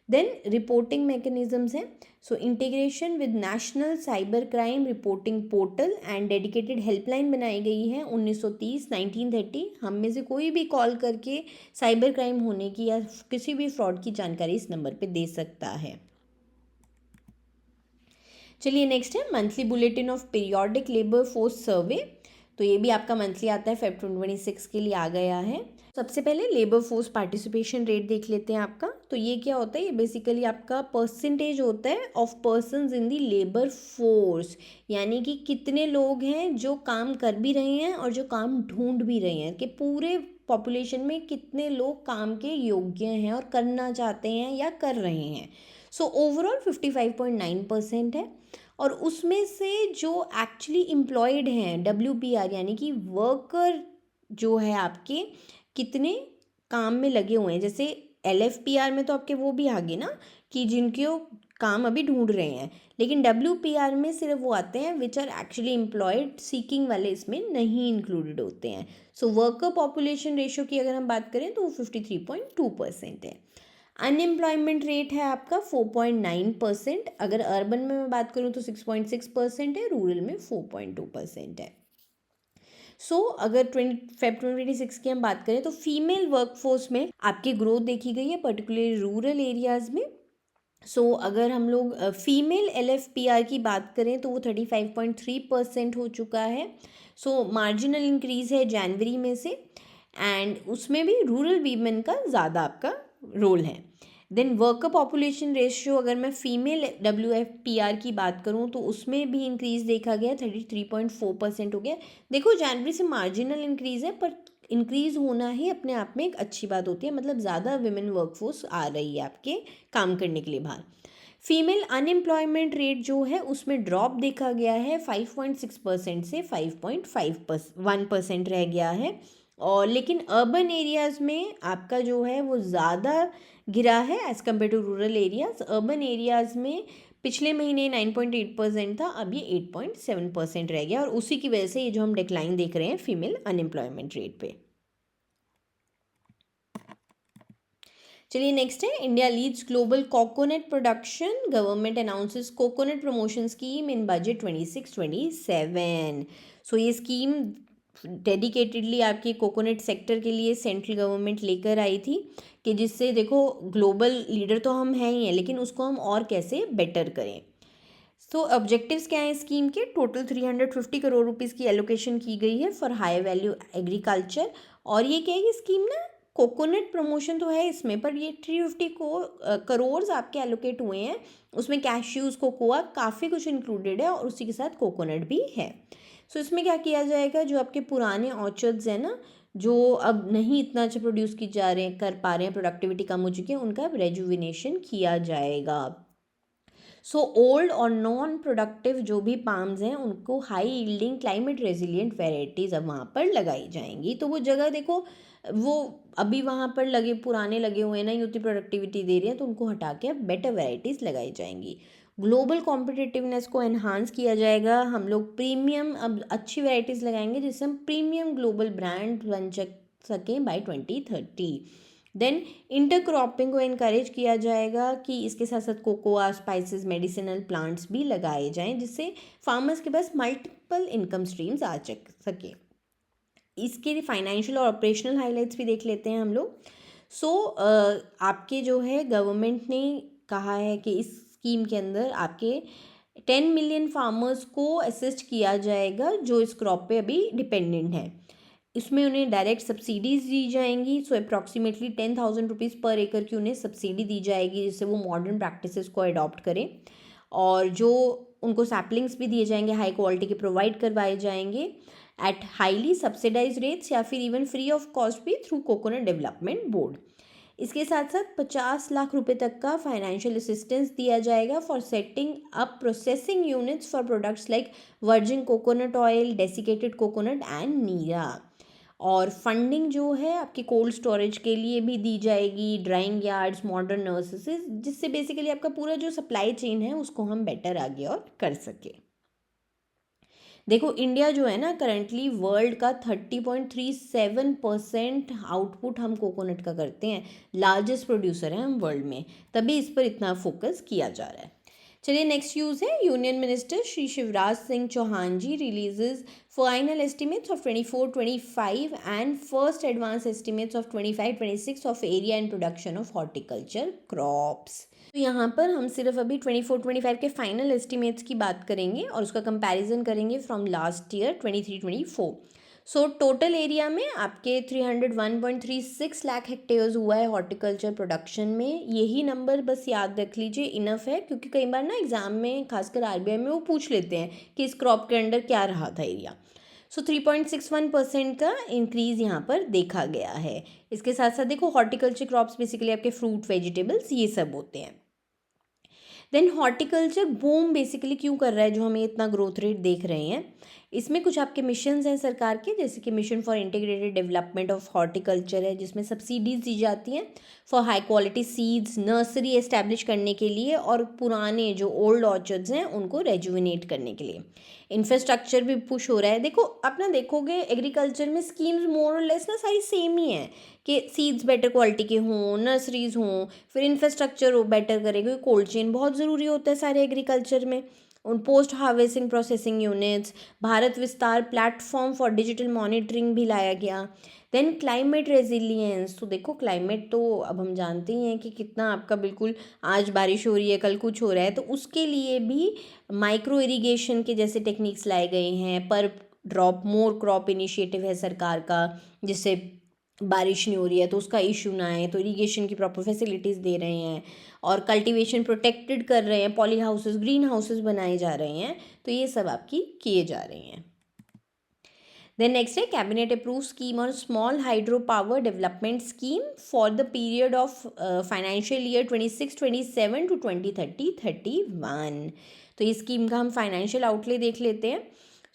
देन रिपोर्टिंग मैकेनिज्म्स हैं, so integration with national cyber crime reporting portal and dedicated helpline बनाई गई है 1930 1930। हम में से कोई भी कॉल करके साइबर क्राइम होने की या किसी भी फ्रॉड की जानकारी इस नंबर पे दे सकता है। चलिए नेक्स्ट है monthly bulletin of periodic labour force survey. तो ये भी आपका मंथली आता है, Feb 2026 के लिए आ गया है। सबसे पहले लेबर फोर्स पार्टिसिपेशन रेट देख लेते हैं आपका। तो ये क्या होता है, ये बेसिकली आपका परसेंटेज होता है of persons in the labour force, यानी कि कितने लोग हैं जो काम कर भी रहे हैं और जो काम ढूंढ भी रहे हैं, कि पूरे पॉपुलेशन में कितने लोग काम के योग्य हैं और करना चाहते हैं या कर रहे हैं। सो ओवरऑल 55.9% है। और उसमें से जो एक्चुअली एम्प्लॉयड हैं WPR यानी कि वर्कर जो है आपके कितने काम में लगे हुए हैं, जैसे LFPR में तो आपके वो भी आ गए ना कि जिनके वो काम अभी ढूंढ रहे हैं, लेकिन WPR में सिर्फ वो आते हैं which are actually employed, seeking वाले इसमें नहीं इंक्लूडेड होते हैं। सो वर्कर पॉपुलेशन रेशियो की अगर हम बात करें तो वो 53.2% है। अनएम्प्लॉयमेंट रेट है आपका 4.9%। अगर अर्बन में मैं बात करूँ तो 6.6% है, रूरल में 4.2% है। अगर Feb 2026 की हम बात करें तो फीमेल वर्कफोर्स में आपकी ग्रोथ देखी गई है, पर्टिकुलरली रूरल एरियाज़ में। अगर हम लोग फीमेल LFPR की बात करें तो वो 35.3% हो चुका है। मार्जिनल इंक्रीज़ है जनवरी में से, एंड उसमें भी रूरल वीमेन का ज़्यादा आपका रोल है। देन वर्कर पॉपुलेशन रेशियो, अगर मैं फीमेल WFPR की बात करूँ तो उसमें भी इंक्रीज़ देखा गया, 33.4% हो गया। देखो जनवरी से मार्जिनल इंक्रीज़ है, पर इंक्रीज़ होना ही अपने आप में एक अच्छी बात होती है, मतलब ज़्यादा विमेन वर्कफोर्स आ रही है आपके काम करने के लिए बाहर। फीमेल अनएम्प्लॉयमेंट रेट जो है उसमें ड्रॉप देखा गया है, 5.6% से 5.1% रह गया है। और लेकिन अर्बन एरियाज़ में आपका जो है वो ज़्यादा गिरा है as compare to rural areas. Urban areas में पिछले महीने 9.8% था, अब ये 8.7% रह गया, और उसी की वजह से ये जो हम डिक्लाइन देख रहे हैं फीमेल अनएम्प्लॉयमेंट रेट पे। चलिए नेक्स्ट है India leads global coconut production, government announces coconut promotion scheme in budget 26-27। ये स्कीम डेडिकेटेडली आपके कोकोनट सेक्टर के लिए सेंट्रल गवर्नमेंट लेकर आई थी, कि जिससे देखो ग्लोबल लीडर तो हम हैं ही हैं, लेकिन उसको हम और कैसे बेटर करें। ऑब्जेक्टिव्स क्या हैं स्कीम के, टोटल 350 करोड़ रुपीज़ की एलोकेशन की गई है फॉर हाई वैल्यू एग्रीकल्चर। और ये क्या है, ये स्कीम ना कोकोनट प्रमोशन तो है इसमें, पर ये 350 करोड़ आपके एलोकेट हुए हैं, उसमें कैश्यूज़ कोकोआ काफ़ी कुछ इंक्लूडेड है, और उसी के साथ कोकोनट भी है। इसमें क्या किया जाएगा, जो आपके पुराने ऑर्चर्ड्स हैं ना, जो अब नहीं इतना अच्छा प्रोड्यूस की जा रहे हैं, कर पा रहे हैं, प्रोडक्टिविटी कम हो चुकी है, उनका अब रेजुविनेशन किया जाएगा। ओल्ड और नॉन प्रोडक्टिव जो भी पाम्स हैं उनको high yielding climate resilient varieties अब वहाँ पर लगाई जाएंगी। तो वो जगह देखो, वो अभी वहाँ पर लगे पुराने लगे हुए हैं ना, उतनी प्रोडक्टिविटी दे रही है, तो उनको हटा के अब बेटर वेराइटीज़ लगाई जाएंगी। ग्लोबल कॉम्पिटिटिवनेस को एनहांस किया जाएगा, हम लोग प्रीमियम अब अच्छी वेराइटीज़ लगाएंगे जिससे हम प्रीमियम ग्लोबल ब्रांड बन सकें बाय 2030। देन इंटरक्रॉपिंग को इनकरेज किया जाएगा, कि इसके साथ साथ कोकोआ, स्पाइसेस, मेडिसिनल प्लांट्स भी लगाए जाएं, जिससे फार्मर्स के पास मल्टीपल इनकम स्ट्रीम्स आ सके। इसके फाइनेंशियल और ऑपरेशनल हाइलाइट्स भी देख लेते हैं हम लोग। सो आपके जो है गवर्नमेंट ने कहा है कि इस स्कीम के अंदर आपके 10 मिलियन फार्मर्स को असिस्ट किया जाएगा जो इस क्रॉप पे अभी डिपेंडेंट है। इसमें उन्हें डायरेक्ट सब्सिडीज़ दी जाएंगी। सो अप्रॉक्सीमेटली 10,000 रुपीज़ पर एकड़ की उन्हें सब्सिडी दी जाएगी जिससे वो मॉडर्न प्रैक्टिसेस को अडॉप्ट करें। और जो उनको सैपलिंग्स भी दिए जाएंगे हाई क्वालिटी के प्रोवाइड करवाए जाएंगे एट हाईली सब्सिडाइज रेट्स या फिर इवन फ्री ऑफ कॉस्ट भी थ्रू कोकोनट डेवलपमेंट बोर्ड। इसके साथ साथ 50 लाख रुपए तक का फाइनेंशियल असिस्टेंस दिया जाएगा for setting up processing units for products like virgin coconut oil, desiccated coconut and neera. और फंडिंग जो है आपकी कोल्ड स्टोरेज के लिए भी दी जाएगी, ड्राइंग यार्ड्स, मॉडर्न नर्सेस, जिससे बेसिकली आपका पूरा जो सप्लाई चेन है उसको हम बेटर आगे और कर सके। देखो इंडिया जो है ना करंटली वर्ल्ड का 30.37% आउटपुट हम कोकोनट का करते हैं, लार्जेस्ट प्रोड्यूसर हैं हम वर्ल्ड में, तभी इस पर इतना फोकस किया जा रहा है। चलिए नेक्स्ट न्यूज़ है, union minister Shri Shivraj Singh Chauhan ji releases final estimates of 24-25 and first advance estimates of 25-26 of area and production of horticulture crops. तो यहाँ पर हम सिर्फ अभी 24-25 के फाइनल एस्टिमेट्स की बात करेंगे और उसका कंपैरिजन करेंगे from last year 23-24। So total area में आपके 301.36 लाख हेक्टेयर्स हुआ है हॉर्टिकल्चर प्रोडक्शन में। यही नंबर बस याद रख लीजिए, इनफ है, क्योंकि कई बार ना एग्जाम में खासकर आरबीआई में वो पूछ लेते हैं कि इस क्रॉप के अंडर क्या रहा था एरिया। सो 3.61% का इंक्रीज़ यहाँ पर देखा गया है। इसके साथ साथ देखो हॉर्टिकल्चर क्रॉप्स बेसिकली आपके फ्रूट, वेजिटेबल्स ये सब होते हैं। देन हॉर्टिकल्चर बूम बेसिकली क्यों कर रहा है जो हमें इतना ग्रोथ रेट देख रहे हैं, इसमें कुछ आपके मिशंस हैं सरकार के, जैसे कि mission for integrated development of horticulture है जिसमें सब्सिडीज दी जाती हैं for high quality seeds, nursery establish करने के लिए और पुराने जो ओल्ड ऑर्चर्ड्स हैं उनको रेजुविनेट करने के लिए। इंफ्रास्ट्रक्चर भी पुश हो रहा है। देखो अपना देखोगे एग्रीकल्चर में स्कीम्स मोर और लेस ना सारी सेम ही है कि सीड्स बेटर क्वालिटी के हों, नर्सरीज हों, फिर इंफ्रास्ट्रक्चर हो बेटर करें, क्योंकि कोल्ड चेन बहुत ज़रूरी होता है सारे एग्रीकल्चर में, उन post harvesting processing units, Bharat विस्तार प्लेटफॉर्म फॉर डिजिटल मॉनिटरिंग भी लाया गया। देन क्लाइमेट रेजिलियंस, तो देखो क्लाइमेट तो अब हम जानते ही हैं कि कितना आपका बिल्कुल आज बारिश हो रही है कल कुछ हो रहा है, तो उसके लिए भी माइक्रो इरिगेशन के जैसे टेक्निक्स लाए गए हैं। पर ड्रॉप मोर क्रॉप इनिशिएटिव है सरकार का, जिससे बारिश नहीं हो रही है तो उसका इशू ना आए, तो इरिगेशन की प्रॉपर फैसिलिटीज़ दे रहे हैं और कल्टीवेशन प्रोटेक्टेड कर रहे हैं, पॉली हाउसेस, ग्रीन हाउसेस बनाए जा रहे हैं, तो ये सब आपकी किए जा रहे हैं। देन नेक्स्ट है cabinet approve scheme on small hydro power development scheme for the period of financial year 26-27 to 2030-31। तो इस स्कीम का हम फाइनेंशियल आउटले देख लेते हैं।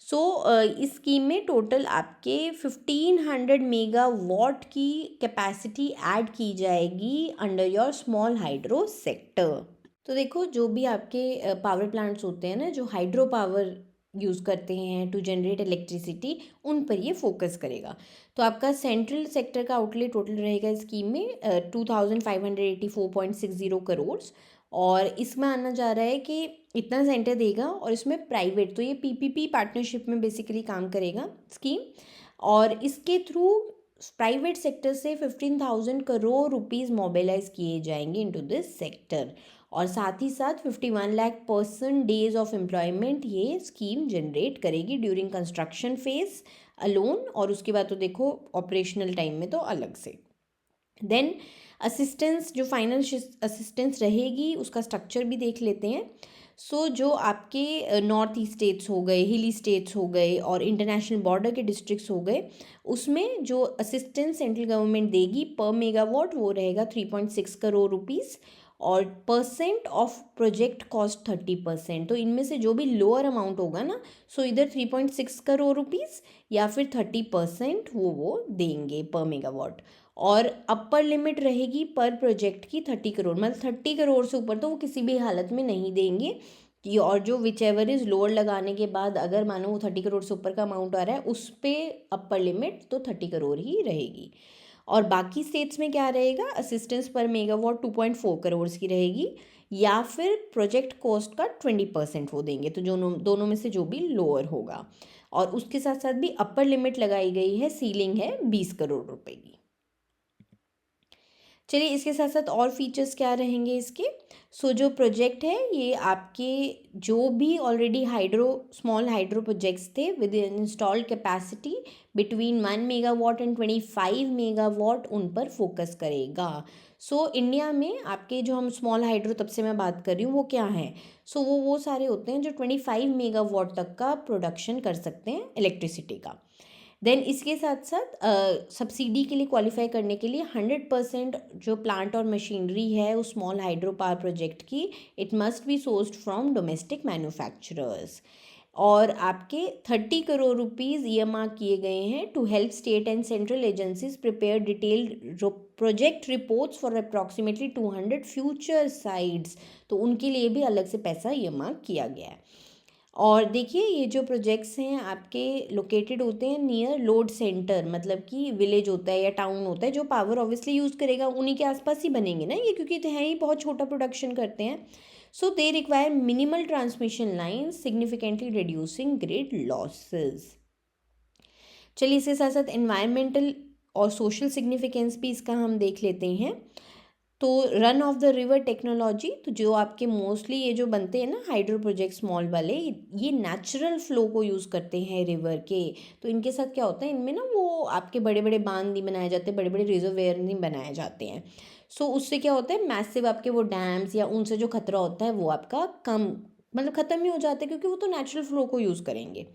सो इस स्कीम में टोटल आपके 1500 मेगावाट की कैपेसिटी ऐड की जाएगी under your small hydro sector. तो देखो जो भी आपके पावर प्लांट्स होते हैं ना जो हाइड्रो पावर यूज़ करते हैं टू जनरेट इलेक्ट्रिसिटी, उन पर ये फोकस करेगा। तो आपका सेंट्रल सेक्टर का आउटले टोटल रहेगा इस स्कीम में 2584.60 करोड़, और इसमें आना जा रहा है कि इतना सेंटर देगा और इसमें प्राइवेट, तो ये पीपीपी पार्टनरशिप में बेसिकली काम करेगा स्कीम, और इसके थ्रू प्राइवेट सेक्टर से 15,000 करोड़ रुपीज़ मोबिलाइज किए जाएंगे इनटू दिस सेक्टर, और साथ ही साथ 51 lakh person days of employment ये स्कीम जनरेट करेगी ड्यूरिंग कंस्ट्रक्शन फेज अलोन, और उसके बाद तो देखो ऑपरेशनल टाइम में तो अलग से। देन असिस्टेंस, जो फाइनल असिस्टेंस रहेगी उसका स्ट्रक्चर भी देख लेते हैं। सो जो आपके नॉर्थ ईस्ट स्टेट्स हो गए, हिली स्टेट्स हो गए और इंटरनेशनल बॉर्डर के डिस्ट्रिक्ट्स हो गए, उसमें जो असिस्टेंस सेंट्रल गवर्नमेंट देगी पर मेगावाट वो रहेगा 3.6 करोड़ रुपीज़, और परसेंट ऑफ प्रोजेक्ट कॉस्ट 30%। तो इनमें से जो भी लोअर अमाउंट होगा ना, सो इधर 3.6 करोड़ रुपीज़ या फिर 30% वो देंगे पर मेगावाट, और अपर लिमिट रहेगी पर प्रोजेक्ट की 30 करोड़, मतलब 30 करोड़ से ऊपर तो वो किसी भी हालत में नहीं देंगे कि, और जो विच एवर इज़ लोअर लगाने के बाद अगर मानो वो 30 करोड़ से ऊपर का अमाउंट आ रहा है उस पर अपर लिमिट तो 30 करोड़ ही रहेगी। और बाकी स्टेट्स में क्या रहेगा, असिस्टेंस पर मेगावाट 2.4 करोड़ की रहेगी, या फिर प्रोजेक्ट कॉस्ट का 20% वो देंगे, तो दोनों में से जो भी लोअर होगा। और उसके साथ साथ भी अपर लिमिट लगाई गई है, सीलिंग है 20 करोड़ रुपए की। चलिए इसके साथ साथ और फीचर्स क्या रहेंगे इसके। जो प्रोजेक्ट है ये आपके जो भी ऑलरेडी स्मॉल हाइड्रो प्रोजेक्ट्स थे with installed capacity between 1 megawatt and 25 megawatt उन पर फोकस करेगा। इंडिया में आपके जो हम स्मॉल हाइड्रो तब से मैं बात कर रही हूँ वो क्या है, वो सारे होते हैं जो 25 मेगावाट तक का प्रोडक्शन कर सकते हैं इलेक्ट्रिसिटी का। देन इसके साथ साथ सब्सिडी के लिए क्वालिफाई करने के लिए 100% जो प्लांट और मशीनरी है उस स्मॉल हाइड्रो पावर प्रोजेक्ट की, it must be sourced from domestic manufacturers. और आपके 30 करोड़ रुपीज़ ईएमआर किए गए हैं to help state and central agencies prepare detailed project reports for approximately 200 future sites. तो उनके लिए भी अलग से पैसा ईएमआर किया गया है। और देखिए ये जो प्रोजेक्ट्स हैं आपके लोकेटेड होते हैं नियर लोड सेंटर, मतलब कि विलेज होता है या टाउन होता है जो पावर ऑब्वियसली यूज़ करेगा, उन्हीं के आसपास ही बनेंगे ना ये, क्योंकि तो हैं ही बहुत छोटा प्रोडक्शन करते हैं। They require minimal transmission line significantly reducing grid losses. चलिए इसके साथ साथ एनवायरमेंटल और सोशल सिग्निफिकेंस भी इसका हम देख लेते हैं। तो run of the river technology, तो जो आपके मोस्टली ये जो बनते हैं ना हाइड्रो प्रोजेक्ट स्मॉल वाले, ये नेचुरल फ्लो को यूज़ करते हैं रिवर के। तो इनके साथ क्या होता है, इनमें ना वो आपके बड़े बड़े बांध नहीं बनाए जाते, बड़े बड़े रिजर्वेयर नहीं बनाए जाते हैं। उससे क्या होता है, मैसिव आपके वो डैम्स या उनसे जो खतरा होता है वो आपका कम, मतलब ख़त्म ही हो जाता है, क्योंकि वो तो नेचुरल फ्लो को यूज़ करेंगे।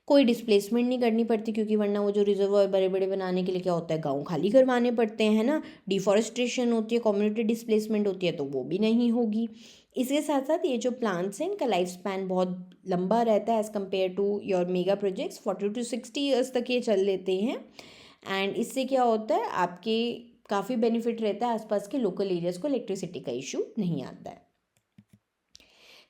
कोई डिस्प्लेसमेंट नहीं करनी पड़ती, क्योंकि वरना वो जो रिजर्वायर बड़े बड़े बनाने के लिए क्या होता है, गांव खाली करवाने पड़ते हैं, है ना। डिफॉरेस्टेशन होती है, कम्युनिटी डिस्प्लेसमेंट होती है, तो वो भी नहीं होगी। इसके साथ साथ ये जो प्लांट्स हैं इनका लाइफ स्पैन बहुत लंबा रहता है as compare to your mega projects, 40 to 60 years तक ये चल लेते हैं। एंड इससे क्या होता है, आपके काफ़ी बेनिफिट रहता है, आसपास के लोकल एरियाज़ को इलेक्ट्रिसिटी का इशू नहीं आता है।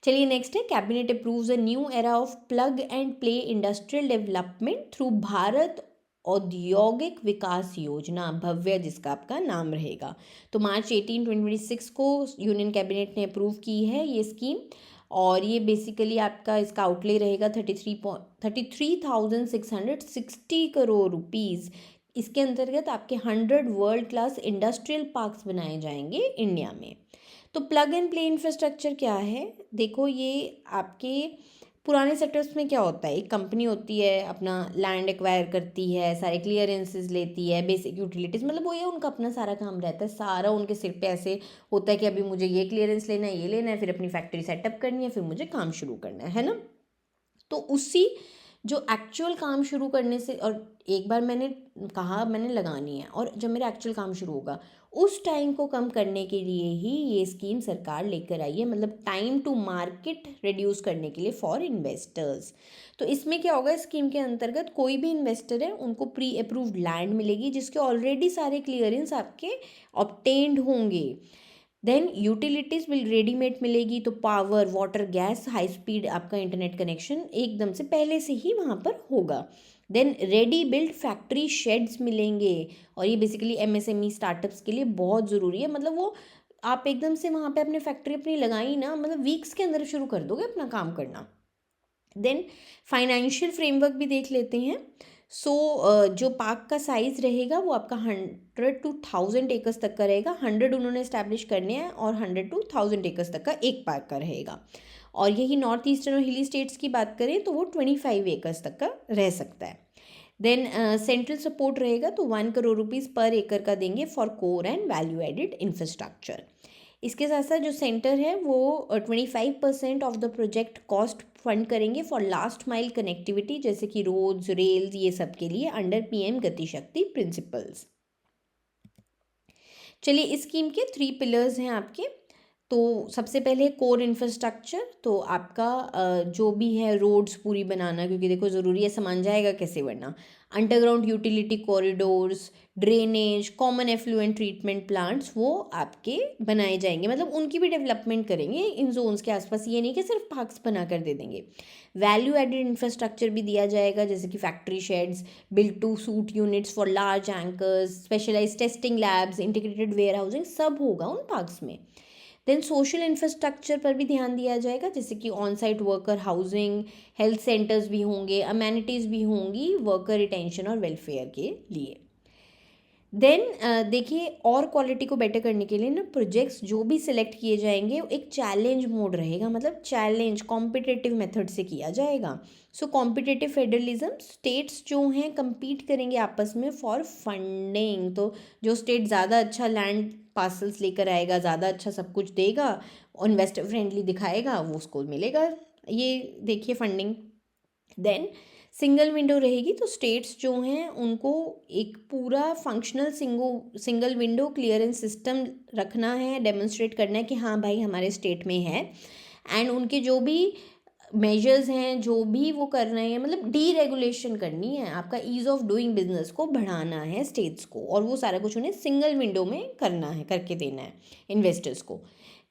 चलिए नेक्स्ट है, cabinet approves a new era of plug and play industrial development through Bharat औद्योगिक विकास योजना, भव्य जिसका आपका नाम रहेगा। तो मार्च 18, 2026 को यूनियन कैबिनेट ने अप्रूव की है ये स्कीम। और ये बेसिकली आपका इसका आउटले रहेगा 33,660 करोड़ रुपीज़। इसके अंतर्गत आपके 100 वर्ल्ड क्लास इंडस्ट्रियल पार्क्स बनाए जाएंगे इंडिया में। तो प्लग एंड प्ले इंफ्रास्ट्रक्चर क्या है, देखो ये आपके पुराने सेक्टर्स में क्या होता है, एक कंपनी होती है, अपना लैंड एक्वायर करती है, सारे क्लियरेंसेस लेती है, बेसिक यूटिलिटीज़, मतलब वो ये उनका अपना सारा काम रहता है, सारा उनके सिर पे ऐसे होता है कि अभी मुझे ये क्लियरेंस लेना है, ये लेना है, फिर अपनी फैक्ट्री सेटअप करनी है, फिर मुझे काम शुरू करना है ना। तो उसी जो एक्चुअल काम शुरू करने से, और एक बार मैंने कहा मैंने लगानी है, और जब मेरा एक्चुअल काम शुरू होगा उस टाइम को कम करने के लिए ही ये स्कीम सरकार लेकर आई है, मतलब टाइम टू मार्केट रिड्यूस करने के लिए फॉर इन्वेस्टर्स। तो इसमें क्या होगा, स्कीम के अंतर्गत कोई भी इन्वेस्टर है उनको प्री अप्रूव्ड लैंड मिलेगी जिसके ऑलरेडी सारे क्लियरेंस आपके ऑब्टेन्ड होंगे। देन यूटिलिटीज़ विल रेडीमेड मिलेगी, तो power, water, gas, high speed आपका इंटरनेट कनेक्शन एकदम से पहले से ही वहाँ पर होगा। Then ready build factory sheds मिलेंगे, और ये बेसिकली एमएसएमई स्टार्टअप्स के लिए बहुत ज़रूरी है, मतलब वो आप एकदम से वहाँ पे अपने फैक्ट्री अपनी लगाई ना, मतलब वीक्स के अंदर शुरू कर दोगे अपना काम करना। देन फाइनेंशियल फ्रेमवर्क भी देख लेते हैं। जो पार्क का साइज़ रहेगा वो आपका 100 to 1000 एकर्स तक का रहेगा। 100 उन्होंने इस्टेब्लिश करने हैं और 100 to 1000 एकर्स तक का एक पार्क का रहेगा। और यही नॉर्थ ईस्टर्न और हिली स्टेट्स की बात करें तो वो 25 एकर्स तक का रह सकता है। देन सेंट्रल सपोर्ट रहेगा, तो 1 करोड़ रुपीज़ पर एकड़ का देंगे for core and value added infrastructure. इसके साथ साथ जो सेंटर है वो 25% of the project cost fund करेंगे फॉर लास्ट माइल कनेक्टिविटी, जैसे कि रोड्स, रेल्स, ये सब के लिए अंडर पीएम गति शक्ति प्रिंसिपल्स। चलिए इस स्कीम के 3 पिलर्स हैं आपके। तो सबसे पहले कोर इंफ्रास्ट्रक्चर, तो आपका जो भी है रोड्स पूरी बनाना, क्योंकि देखो ज़रूरी है, सामान जाएगा कैसे वरना। Underground utility corridors, drainage, common effluent treatment plants वो आपके बनाए जाएंगे, मतलब उनकी भी डेवलपमेंट करेंगे इन जोन्स के आसपास, ये नहीं कि सिर्फ पार्क्स बना कर दे देंगे। वैल्यू एडेड इंफ्रास्ट्रक्चर भी दिया जाएगा, जैसे कि factory sheds, build to suit units for large anchors, specialise testing labs, integrated warehousing, सब होगा उन पार्क्स में। देन सोशल इंफ्रास्ट्रक्चर पर भी ध्यान दिया जाएगा, जैसे कि on site worker housing, health centres भी होंगे, अमेनिटीज़ भी होंगी वर्कर रिटेंशन और वेलफेयर के लिए। देन देखिए, और क्वालिटी को बेटर करने के लिए ना प्रोजेक्ट्स जो भी सिलेक्ट किए जाएंगे एक चैलेंज मोड रहेगा, मतलब चैलेंज कॉम्पिटिटिव मेथड से किया जाएगा। सो कॉम्पिटिटिव फेडरलिज्म, स्टेट्स जो हैं compete करेंगे आपस में फॉर फंडिंग। तो जो स्टेट ज़्यादा अच्छा लैंड पार्सल्स लेकर आएगा, ज़्यादा अच्छा सब कुछ देगा, इन्वेस्टर फ्रेंडली दिखाएगा, वो उसको मिलेगा ये देखिए फंडिंग। देन सिंगल विंडो रहेगी, तो स्टेट्स जो हैं उनको एक पूरा functional single window clearance system रखना है, डेमोन्स्ट्रेट करना है कि हाँ भाई हमारे स्टेट में है। एंड उनके जो भी मेजर्स हैं, जो भी वो कर रहे हैं, मतलब डीरेगुलेशन करनी है, आपका ईज़ ऑफ डूइंग बिजनेस को बढ़ाना है स्टेट्स को, और वो सारा कुछ उन्हें सिंगल विंडो में करना है, करके देना है इन्वेस्टर्स को।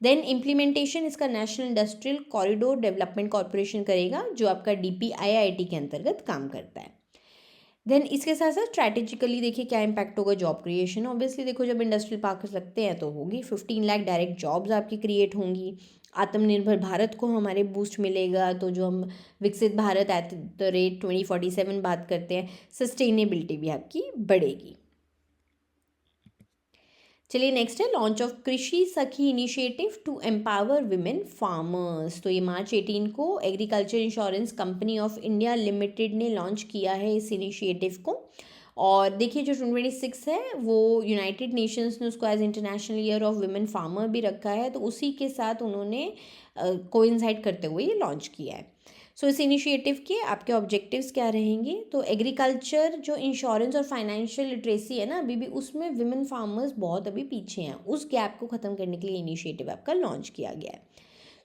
देन इम्प्लीमेंटेशन इसका national industrial corridor development corporation करेगा, जो आपका DPIIT के अंतर्गत काम करता है। देन इसके साथ साथ स्ट्रैटेजिकली देखिए क्या इम्पैक्ट होगा, जॉब क्रिएशन। ऑब्वियसली देखो, जब इंडस्ट्रियल पार्क लगते हैं तो होगी 15 लाख डायरेक्ट जॉब्स आपकी क्रिएट होंगी। आत्मनिर्भर भारत को हमारे बूस्ट मिलेगा, तो जो हम विकसित भारत एट द रेट 2047 बात करते हैं, सस्टेनेबिलिटी भी आपकी बढ़ेगी। चलिए नेक्स्ट है launch of Krishi Sakhi initiative to empower women farmers. तो ये मार्च 18 को agriculture insurance company of India limited ने लॉन्च किया है इस इनिशिएटिव को। और देखिए जो 2026 है वो यूनाइटेड नेशंस ने उसको as international year of women farmer भी रखा है, तो उसी के साथ उन्होंने कोइंसाइड करते हुए ये लॉन्च किया है। सो इस इनिशिएटिव के आपके ऑब्जेक्टिव्स क्या रहेंगे, तो एग्रीकल्चर जो इंश्योरेंस और फाइनेंशियल लिटरेसी है ना, अभी भी उसमें विमेन फार्मर्स बहुत अभी पीछे हैं, उस गैप को ख़त्म करने के लिए इनिशिएटिव आपका लॉन्च किया गया है।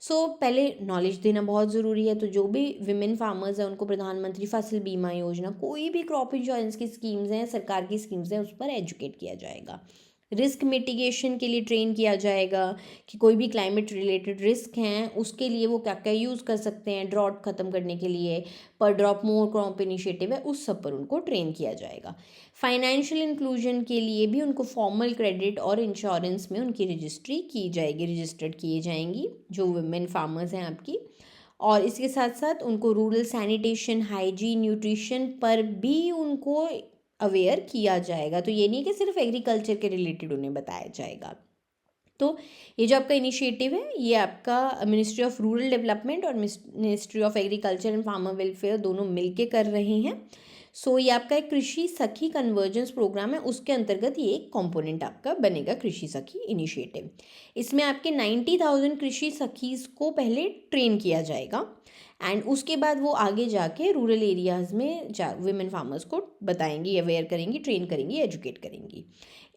सो पहले नॉलेज देना बहुत ज़रूरी है, तो जो भी विमेन फार्मर्स हैं उनको प्रधानमंत्री फसल बीमा योजना, कोई भी क्रॉप इंश्योरेंस की स्कीम्स हैं, सरकार की स्कीम्स हैं, उस पर एजुकेट किया जाएगा। रिस्क मिटिगेशन के लिए ट्रेन किया जाएगा कि कोई भी क्लाइमेट रिलेटेड रिस्क हैं उसके लिए वो क्या क्या यूज़ कर सकते हैं, ड्रॉट ख़त्म करने के लिए पर ड्रॉप मोर क्रॉप इनिशिएटिव है, उस सब पर उनको ट्रेन किया जाएगा। फाइनेंशियल इंक्लूजन के लिए भी उनको फॉर्मल क्रेडिट और इंश्योरेंस में उनकी रजिस्ट्री की जाएगी, रजिस्टर्ड किए जाएंगी जो वुमेन फार्मर्स हैं आपकी। और इसके साथ साथ उनको रूरल सैनिटेशन, हाइजीन, न्यूट्रिशन पर भी उनको अवेयर किया जाएगा। तो ये नहीं कि सिर्फ एग्रीकल्चर के रिलेटेड उन्हें बताया जाएगा। तो ये जो आपका इनिशिएटिव है ये आपका मिनिस्ट्री ऑफ रूरल डेवलपमेंट और ministry of agriculture and farmer welfare दोनों मिलके कर रहे हैं। सो ये आपका एक कृषि सखी कन्वर्जेंस प्रोग्राम है, उसके अंतर्गत ये एक कंपोनेंट आपका बनेगा कृषि सखी इनिशिएटिव। इसमें आपके 90,000 कृषि सखीज़ को पहले ट्रेन किया जाएगा एंड उसके बाद वो आगे जाके रूरल एरियाज़ में विमेन फार्मर्स को बताएंगी, अवेयर करेंगी, ट्रेन करेंगी, एजुकेट करेंगी।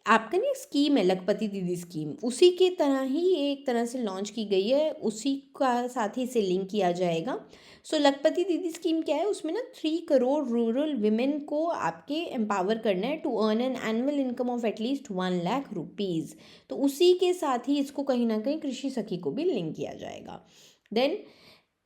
आपका ना स्कीम है लखपति दीदी स्कीम, उसी के तरह ही ये एक तरह से लॉन्च की गई है, उसी का साथ ही इसे लिंक किया जाएगा। सो लखपति दीदी स्कीम क्या है, उसमें ना 3 करोड़ रूरल विमेन को आपके एम्पावर करना है to earn an annual income of at least 1 lakh rupees. तो उसी के साथ ही इसको कहीं ना कहीं कृषि सखी को भी लिंक किया जाएगा। देन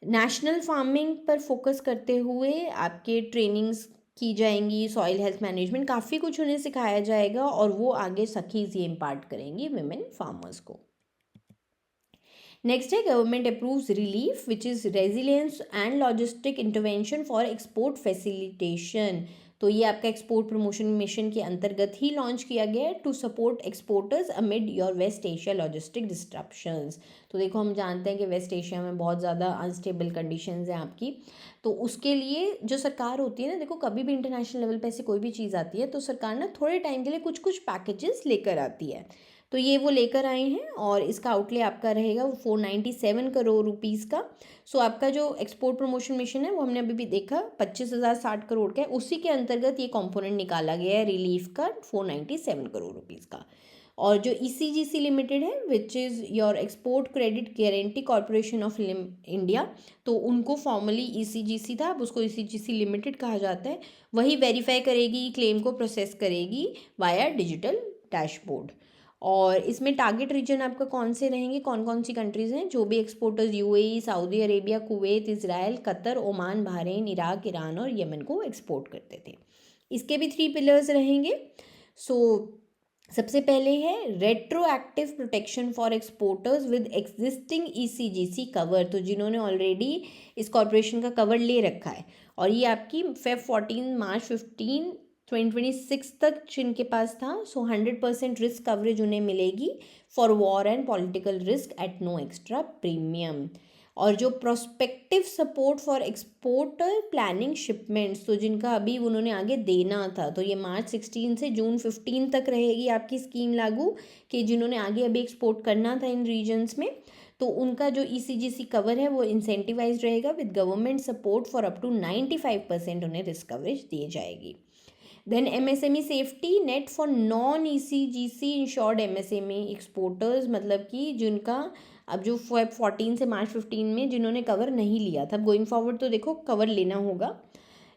नेशनल फार्मिंग पर फोकस करते हुए आपके ट्रेनिंग्स की जाएंगी, सॉइल हेल्थ मैनेजमेंट, काफ़ी कुछ उन्हें सिखाया जाएगा और वो आगे सखीज ये इम्पार्ट करेंगी विमेन फार्मर्स को। नेक्स्ट है government approves relief which is resilience and logistic intervention for export facilitation. तो ये आपका एक्सपोर्ट प्रमोशन मिशन के अंतर्गत ही लॉन्च किया गया है to support exporters amid your West Asia logistic disruptions. तो देखो हम जानते हैं कि वेस्ट एशिया में बहुत ज़्यादा अनस्टेबल कंडीशंस हैं आपकी, तो उसके लिए जो सरकार होती है ना, देखो कभी भी इंटरनेशनल लेवल पे ऐसी कोई भी चीज़ आती है तो सरकार ना थोड़े टाइम के लिए कुछ कुछ पैकेजेस लेकर आती है, तो ये वो लेकर आए हैं और इसका आउटले आपका रहेगा वो 497 करोड़ रुपीज़ का। सो आपका जो एक्सपोर्ट प्रमोशन मिशन है वो हमने अभी भी देखा 25,060 करोड़ का है, उसी के अंतर्गत ये कंपोनेंट निकाला गया है रिलीफ का 497 करोड़ रुपीज़ का। और जो ECGC लिमिटेड है which is your export credit guarantee corporation of India, तो उनको फॉर्मली ECGC था, अब उसको ECGC लिमिटेड कहा जाता है, वही वेरीफाई करेगी, क्लेम को प्रोसेस करेगी वाया डिजिटल डैशबोर्ड। और इसमें टारगेट रीजन आपका कौन से रहेंगे, कौन कौन सी कंट्रीज़ हैं, जो भी exporters UAE, Saudi Arabia, Kuwait, Israel, Qatar, Oman, Bahrain, Iraq, Iran और यमन को एक्सपोर्ट करते थे। इसके भी 3 पिलर्स रहेंगे। सो सबसे पहले है retroactive protection for exporters with existing ECGC cover, तो जिन्होंने ऑलरेडी इस कॉरपोरेशन का कवर ले रखा है और ये आपकी फेब 14 मार्च 15 2026 तक जिनके पास था, सो 100% रिस्क कवरेज उन्हें मिलेगी for war and political risk at no extra premium. और जो prospective support for exporter planning shipments, तो जिनका अभी उन्होंने आगे देना था, तो ये मार्च 16 से जून 15 तक रहेगी आपकी स्कीम लागू, कि जिन्होंने आगे अभी एक्सपोर्ट करना था इन रीजन्स में, तो उनका जो ईसीजीसी कवर है वो इंसेंटिवाइज रहेगा with government support for up to 95% उन्हें रिस्क कवरेज दी जाएगी। Then MSME safety net for non ECGC insured MSME exporters, मतलब कि जिनका अब जो फेब 14 से मार्च 15 में जिन्होंने कवर नहीं लिया था, गोइंग फॉरवर्ड तो देखो कवर लेना होगा,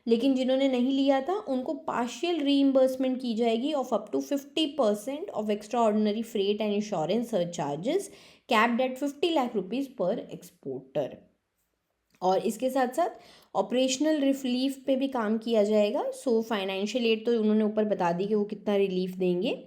लेकिन जिन्होंने नहीं लिया था उनको पार्शियल रीइंबर्समेंट की जाएगी of up to 50% of extraordinary freight and insurance surcharges capped at 50 lakh rupees पर एक्सपोर्टर। और इसके साथ साथ ऑपरेशनल रिलीफ पे भी काम किया जाएगा। सो फाइनेंशियल एड तो उन्होंने ऊपर बता दी कि वो कितना रिलीफ देंगे।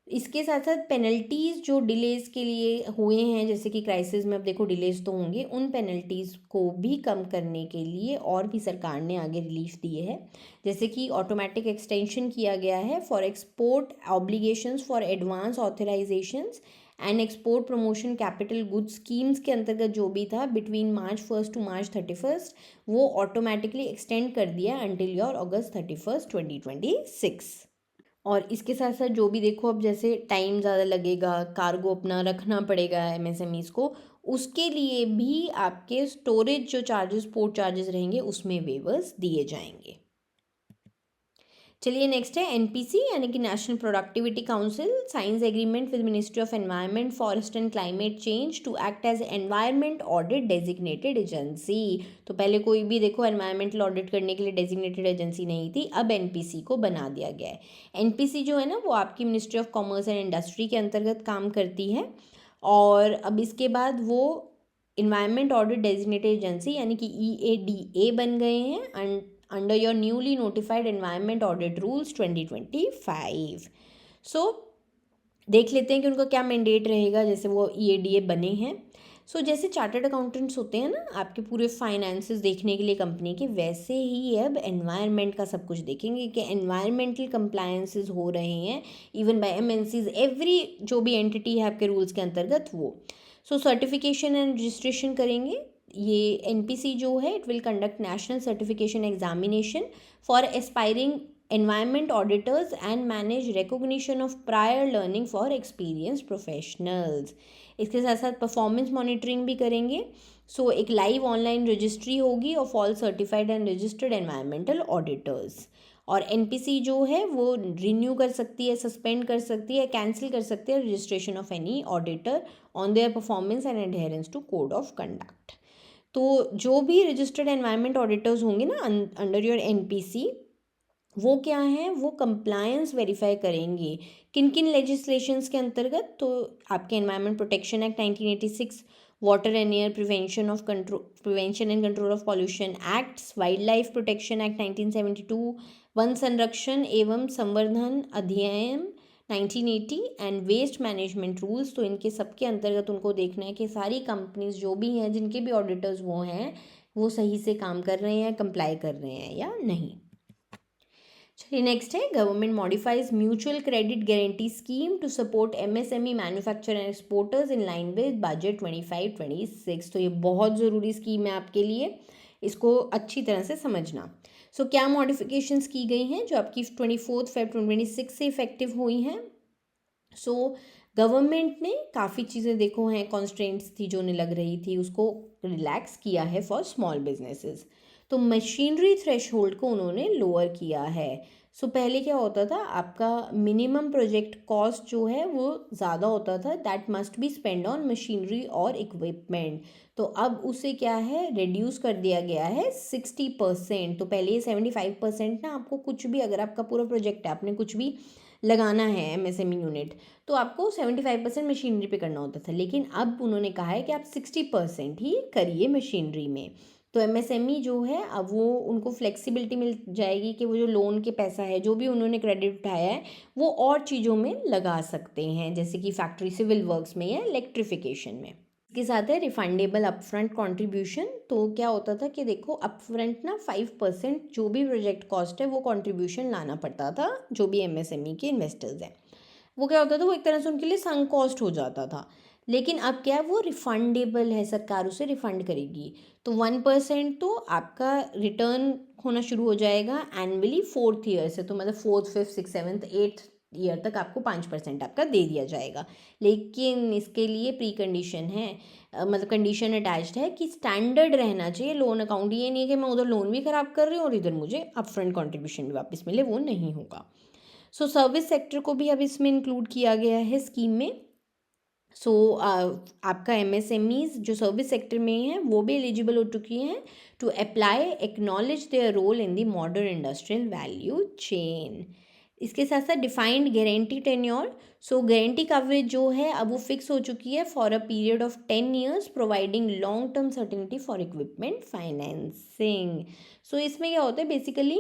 इसके साथ साथ पेनल्टीज़ जो डिलेज़ के लिए हुए हैं, जैसे कि क्राइसिस में अब देखो डिलेज़ तो होंगे, उन पेनल्टीज़ को भी कम करने के लिए और भी सरकार ने आगे रिलीफ दिए हैं, जैसे कि ऑटोमेटिक एक्सटेंशन किया गया है for export obligations for advance authorisations and export promotion capital goods schemes के अंतर्गत जो भी था बिटवीन March 1 to March 31, वो ऑटोमेटिकली एक्सटेंड कर दिया अंटिल योर August 31, 2026। और इसके साथ साथ जो भी देखो अब जैसे टाइम ज़्यादा लगेगा, कार्गो अपना रखना पड़ेगा एमएसएमईज़ को, उसके लिए भी आपके स्टोरेज जो चार्जेस पोर्ट चार्जेस रहेंगे उसमें वेवर्स दिए जाएंगे। चलिए नेक्स्ट है एनपीसी यानी कि National Productivity Council signs agreement with Ministry of Environment Forest and Climate Change to act as environment audit designated agency. तो पहले कोई भी देखो एनवायरमेंटल ऑडिट करने के लिए डेजिग्नेटेड एजेंसी नहीं थी, अब एनपीसी को बना दिया गया है। एनपीसी जो है ना वो आपकी ministry of commerce and industry के अंतर्गत काम करती है और अब इसके बाद वो इन्वायरमेंट ऑडिट डेजिग्नेटेड एजेंसी यानी कि EADA बन गए हैं under your newly notified environment audit rules 2025। सो देख लेते हैं कि उनका क्या मैंडेट रहेगा जैसे वो EADA बने हैं। सो जैसे चार्टर्ड अकाउंटेंट्स होते हैं ना आपके पूरे फाइनेंसेस देखने के लिए कंपनी के, वैसे ही अब एनवायरनमेंट का सब कुछ देखेंगे कि एनवायरमेंटल कंप्लायंसेस हो रहे हैं इवन बाय एमएनसीज, एवरी जो भी एंटिटी है आपके रूल्स के अंतर्गत वो। सो सर्टिफिकेशन एंड रजिस्ट्रेशन करेंगे। ये एनपीसी जो है it will conduct national certification examination for aspiring environment auditors and manage recognition of prior learning for experienced professionals। इसके साथ साथ परफॉर्मेंस मॉनिटरिंग भी करेंगे। सो एक लाइव ऑनलाइन रजिस्ट्री होगी of all certified and registered environmental auditors. और NPC जो है वो रिन्यू कर सकती है, सस्पेंड कर सकती है, कैंसिल कर सकती है registration of any auditor on their performance and adherence to code of conduct. तो जो भी रजिस्टर्ड एनवायरमेंट ऑडिटर्स होंगे ना अंडर योर एनपीसी, वो क्या हैं, वो कंप्लायंस वेरीफाई करेंगे किन किन लेजिस्लेशंस के अंतर्गत। तो आपके environment protection act 1986, water and air prevention and control of pollution acts, wild life protection act 1972, one संरक्षण एवं संवर्धन अधिनियम 1980 एंड वेस्ट मैनेजमेंट रूल्स। तो इनके सबके अंतर्गत उनको देखना है कि सारी कंपनीज जो भी हैं जिनके भी ऑडिटर्स वो हैं वो सही से काम कर रहे हैं, कंप्लाई कर रहे हैं या नहीं। चलिए नेक्स्ट है government modifies mutual credit guarantee scheme to support MSME manufacture and exporters in line with budget 25-26। तो ये बहुत ज़रूरी स्कीम है आपके लिए, इसको अच्छी तरह से समझना। सो क्या मॉडिफिकेशंस की गई हैं जो आपकी 24 Feb 2026 से इफेक्टिव हुई हैं। सो गवर्नमेंट ने काफ़ी चीज़ें देखो हैं, कॉन्स्ट्रेंट्स थी जो उन्हें लग रही थी उसको रिलैक्स किया है फॉर स्मॉल बिजनेसेस। तो मशीनरी थ्रेशहोल्ड को उन्होंने लोअर किया है। सो पहले क्या होता था, आपका मिनिमम प्रोजेक्ट कॉस्ट जो है वो ज़्यादा होता था, that must be spend on machinery और इक्विपमेंट। तो अब उसे क्या है रिड्यूस कर दिया गया है 60%। तो पहले ये 75% ना, आपको कुछ भी अगर आपका पूरा प्रोजेक्ट है आपने कुछ भी लगाना है एमएसएमई यूनिट, तो आपको 75% मशीनरी पे करना होता था, लेकिन अब उन्होंने कहा है कि आप 60% ही करिए मशीनरी में। तो एमएसएमई जो है अब वो उनको फ्लेक्सिबिलिटी मिल जाएगी कि वो जो लोन के पैसा है जो भी उन्होंने क्रेडिट उठाया है वो और चीज़ों में लगा सकते हैं, जैसे कि फैक्ट्री सिविल वर्क्स में या इलेक्ट्रिफिकेशन में। इसके साथ है रिफंडेबल अपफ्रंट कंट्रीब्यूशन। तो क्या होता था कि देखो अपफ्रंट ना 5% जो भी प्रोजेक्ट कॉस्ट है वो कंट्रीब्यूशन लाना पड़ता था जो भी एमएसएमई के इन्वेस्टर्स हैं। वो क्या होता था, वो एक तरह से उनके लिए संक कॉस्ट हो जाता था। लेकिन अब क्या है, वो रिफंडेबल है, सरकार उसे रिफंड करेगी। तो 1% तो आपका रिटर्न होना शुरू हो जाएगा एनुअली 4th ईयर से। तो मतलब 4th 5th 6th 7th 8th year तक आपको 5% आपका दे दिया जाएगा। लेकिन इसके लिए प्री कंडीशन है, मतलब कंडीशन अटैच्ड है कि स्टैंडर्ड रहना चाहिए लोन अकाउंट। ये नहीं है कि मैं उधर लोन भी ख़राब कर रही हूँ और इधर मुझे अपफ्रंट कंट्रीब्यूशन भी वापस मिले, वो नहीं होगा। सो सर्विस सेक्टर को भी अब इसमें इंक्लूड किया गया है स्कीम में। सो आपका एमएसएमईज जो सर्विस सेक्टर में हैं वो भी एलिजिबल हो चुकी हैं to apply acknowledge their role in the modern industrial value chain. इसके साथ साथ defined guarantee tenure. So guarantee coverage जो है अब वो फिक्स हो चुकी है for a period of 10 years, providing long term certainty for equipment financing. So इसमें क्या होता है, बेसिकली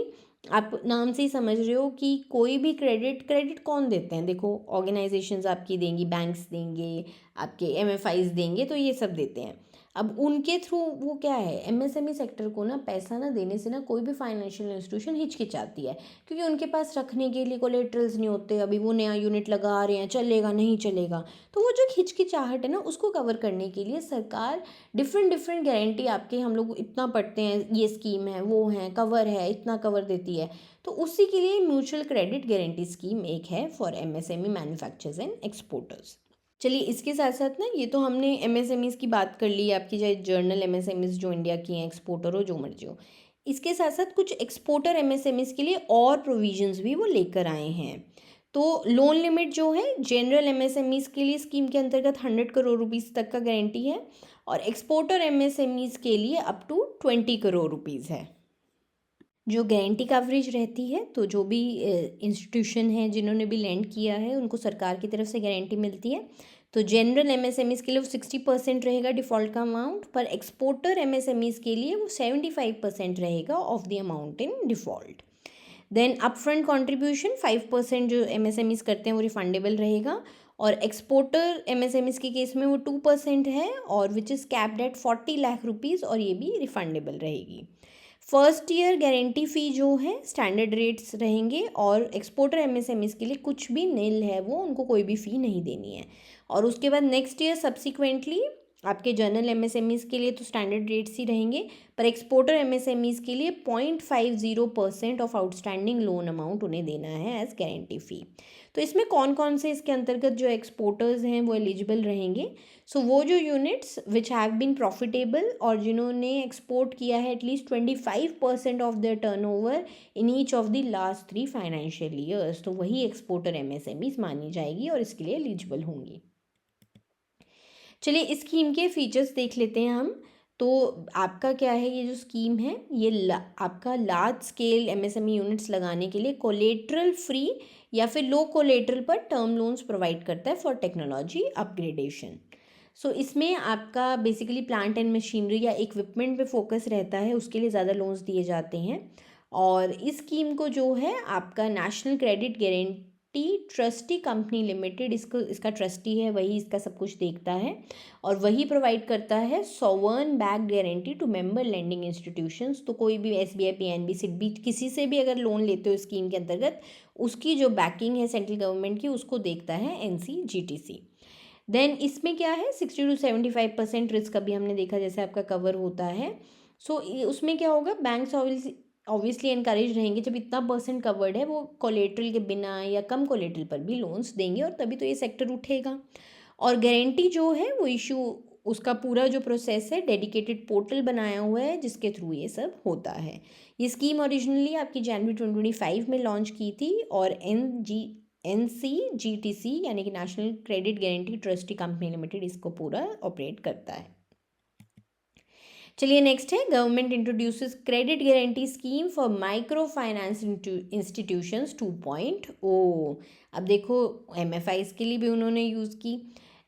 आप नाम से ही समझ रहे हो कि कोई भी क्रेडिट कौन देते हैं, देखो ऑर्गेनाइजेशंस आपकी देंगी, बैंक्स देंगे, आपके एमएफआईज देंगे, तो ये सब देते हैं। अब उनके थ्रू वो क्या है, एमएसएमई सेक्टर को ना पैसा ना देने से ना कोई भी फाइनेंशियल इंस्टीट्यूशन हिचकिचाती है, क्योंकि उनके पास रखने के लिए कोलेटरल्स नहीं होते। अभी वो नया यूनिट लगा रहे हैं, चलेगा नहीं चलेगा, तो वो जो हिचकिचाहट है ना उसको कवर करने के लिए सरकार डिफरेंट गारंटी, आपके हम लोग इतना पढ़ते हैं ये स्कीम है वो है कवर है इतना कवर देती है, तो उसी के लिए म्यूचुअल क्रेडिट गारंटी स्कीम एक है for MSME manufacturers and exporters. चलिए इसके साथ साथ ना, ये तो हमने एमएसएमईज की बात कर ली, आपकी चाहे जर्नल एमएसएमईज जो इंडिया की हैं, एक्सपोर्टर हो जो मर्जी हो। इसके साथ साथ कुछ एक्सपोर्टर एमएसएमईज के लिए और प्रोविजंस भी वो लेकर आए हैं। तो लोन लिमिट जो है जनरल एमएसएमईज के लिए स्कीम के अंतर्गत 100 करोड़ रुपीज़ तक का गारंटी है, और एक्सपोर्टर एमएसएमईज के लिए अप टू 20 करोड़ रुपीज़ है। जो गारंटी कवरेज रहती है, तो जो भी इंस्टीट्यूशन है जिन्होंने भी लैंड किया है उनको सरकार की तरफ से गारंटी मिलती है। तो जनरल एमएसएमईज के लिए वो 60% रहेगा डिफ़ॉल्ट का अमाउंट, पर एक्सपोर्टर एमएसएमईज के लिए वो 75% रहेगा of the amount in default. Then upfront contribution 5% जो एमएसएमईज करते हैं वो रिफंडेबल रहेगा, और एक्सपोर्टर एमएसएमईज के केस में वो 2% है, और which is capped at 40 lakh rupees, और ये भी रिफंडेबल रहेगी। फर्स्ट ईयर गारंटी फ़ी जो है स्टैंडर्ड रेट्स रहेंगे, और एक्सपोर्टर एमएसएमईज के लिए कुछ भी नील है, वो उनको कोई भी फ़ी नहीं देनी है। और उसके बाद नेक्स्ट ईयर सब्सिक्वेंटली आपके जर्नल एमएसएमईज के लिए तो स्टैंडर्ड रेट्स ही रहेंगे, पर एक्सपोर्टर एमएसएमईज के लिए 0.50% ऑफ आउटस्टैंडिंग लोन अमाउंट उन्हें देना है एज गारंटी फ़ी। तो इसमें कौन कौन से इसके अंतर्गत जो एक्सपोर्टर्स हैं वो एलिजिबल रहेंगे। सो वो जो units which have been profitable, और जिन्होंने एक्सपोर्ट किया है at least 25% of their turnover in each of the last 3 financial years, तो वही एक्सपोर्टर एमएसएमईज मानी जाएगी और इसके लिए एलिजिबल होंगी। चलिए इस स्कीम के फीचर्स देख लेते हैं हम। तो आपका क्या है, ये जो स्कीम है ये आपका लार्ज स्केल एमएसएमई यूनिट्स लगाने के लिए कोलेटरल फ्री या फिर लो कोलेटरल पर टर्म लोन्स प्रोवाइड करता है फॉर टेक्नोलॉजी अपग्रेडेशन। सो इसमें आपका बेसिकली प्लांट एंड मशीनरी या इक्विपमेंट पे फोकस रहता है, उसके लिए ज़्यादा लोन्स दिए जाते हैं। और इस स्कीम को जो है आपका national credit guarantee trustee company limited इसका ट्रस्टी है, वही इसका सब कुछ देखता है, और वही प्रोवाइड करता है sovereign backed guarantee to member lending institutions. तो कोई भी एसबीआई, पीएनबी, सिडबी किसी से भी अगर लोन लेते हो स्कीम के अंतर्गत, उसकी जो बैकिंग है सेंट्रल गवर्नमेंट की उसको देखता है एनसीजीटीसी। देन इसमें क्या है 60 to 75% रिस्क अभी हमने देखा जैसे आपका कवर होता है। सो उसमें क्या होगा, बैंक्स ऑब्वियसली इनकरेज रहेंगे, जब इतना परसेंट कवर्ड है वो कोलेट्रल के बिना या कम कोलेट्रल पर भी लोन्स देंगे, और तभी तो ये सेक्टर उठेगा। और गारंटी जो है वो इशू, उसका पूरा जो प्रोसेस है डेडिकेटेड पोर्टल बनाया हुआ है जिसके थ्रू ये सब होता है। ये स्कीम ओरिजिनली आपकी जनवरी 2025 में लॉन्च की थी, और NCGTC यानी कि national credit guarantee trustee company limited इसको पूरा ऑपरेट करता है। चलिए नेक्स्ट है, government introduces credit guarantee scheme for micro finance institutions 2.0। अब देखो एमएफआईज के लिए भी उन्होंने यूज़ की।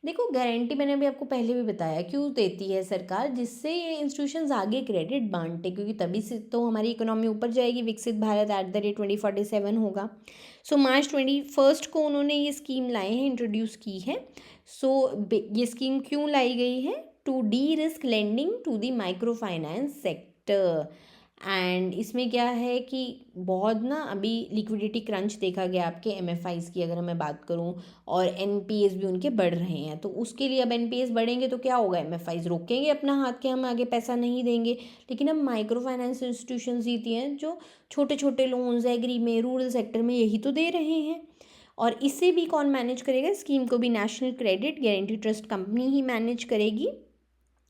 देखो गारंटी मैंने अभी आपको पहले भी बताया क्यों देती है सरकार, जिससे ये इंस्टीट्यूशंस आगे क्रेडिट बांटे, क्योंकि तभी से तो हमारी इकोनॉमी ऊपर जाएगी, विकसित भारत @2047 होगा। सो मार्च 21 को उन्होंने ये स्कीम लाए हैं, इंट्रोड्यूस की है। सो ये स्कीम क्यों लाई गई है? To derisk lending to the microfinance sector. And इसमें क्या है कि बहुत ना अभी लिक्विडिटी क्रंच देखा गया आपके एमएफआईज की, अगर मैं बात करूं, और एनपीएस भी उनके बढ़ रहे हैं। तो उसके लिए अब एनपीएस बढ़ेंगे तो क्या होगा, एमएफआईज रोकेंगे अपना हाथ के हम आगे पैसा नहीं देंगे। लेकिन अब माइक्रो फाइनेंस इंस्टीट्यूशंस ही हैं जो छोटे छोटे लोन्स एग्री में, रूरल सेक्टर में यही तो दे रहे हैं। और इसे भी कौन मैनेज करेगा? स्कीम को भी national credit guarantee trust company ही मैनेज करेगी।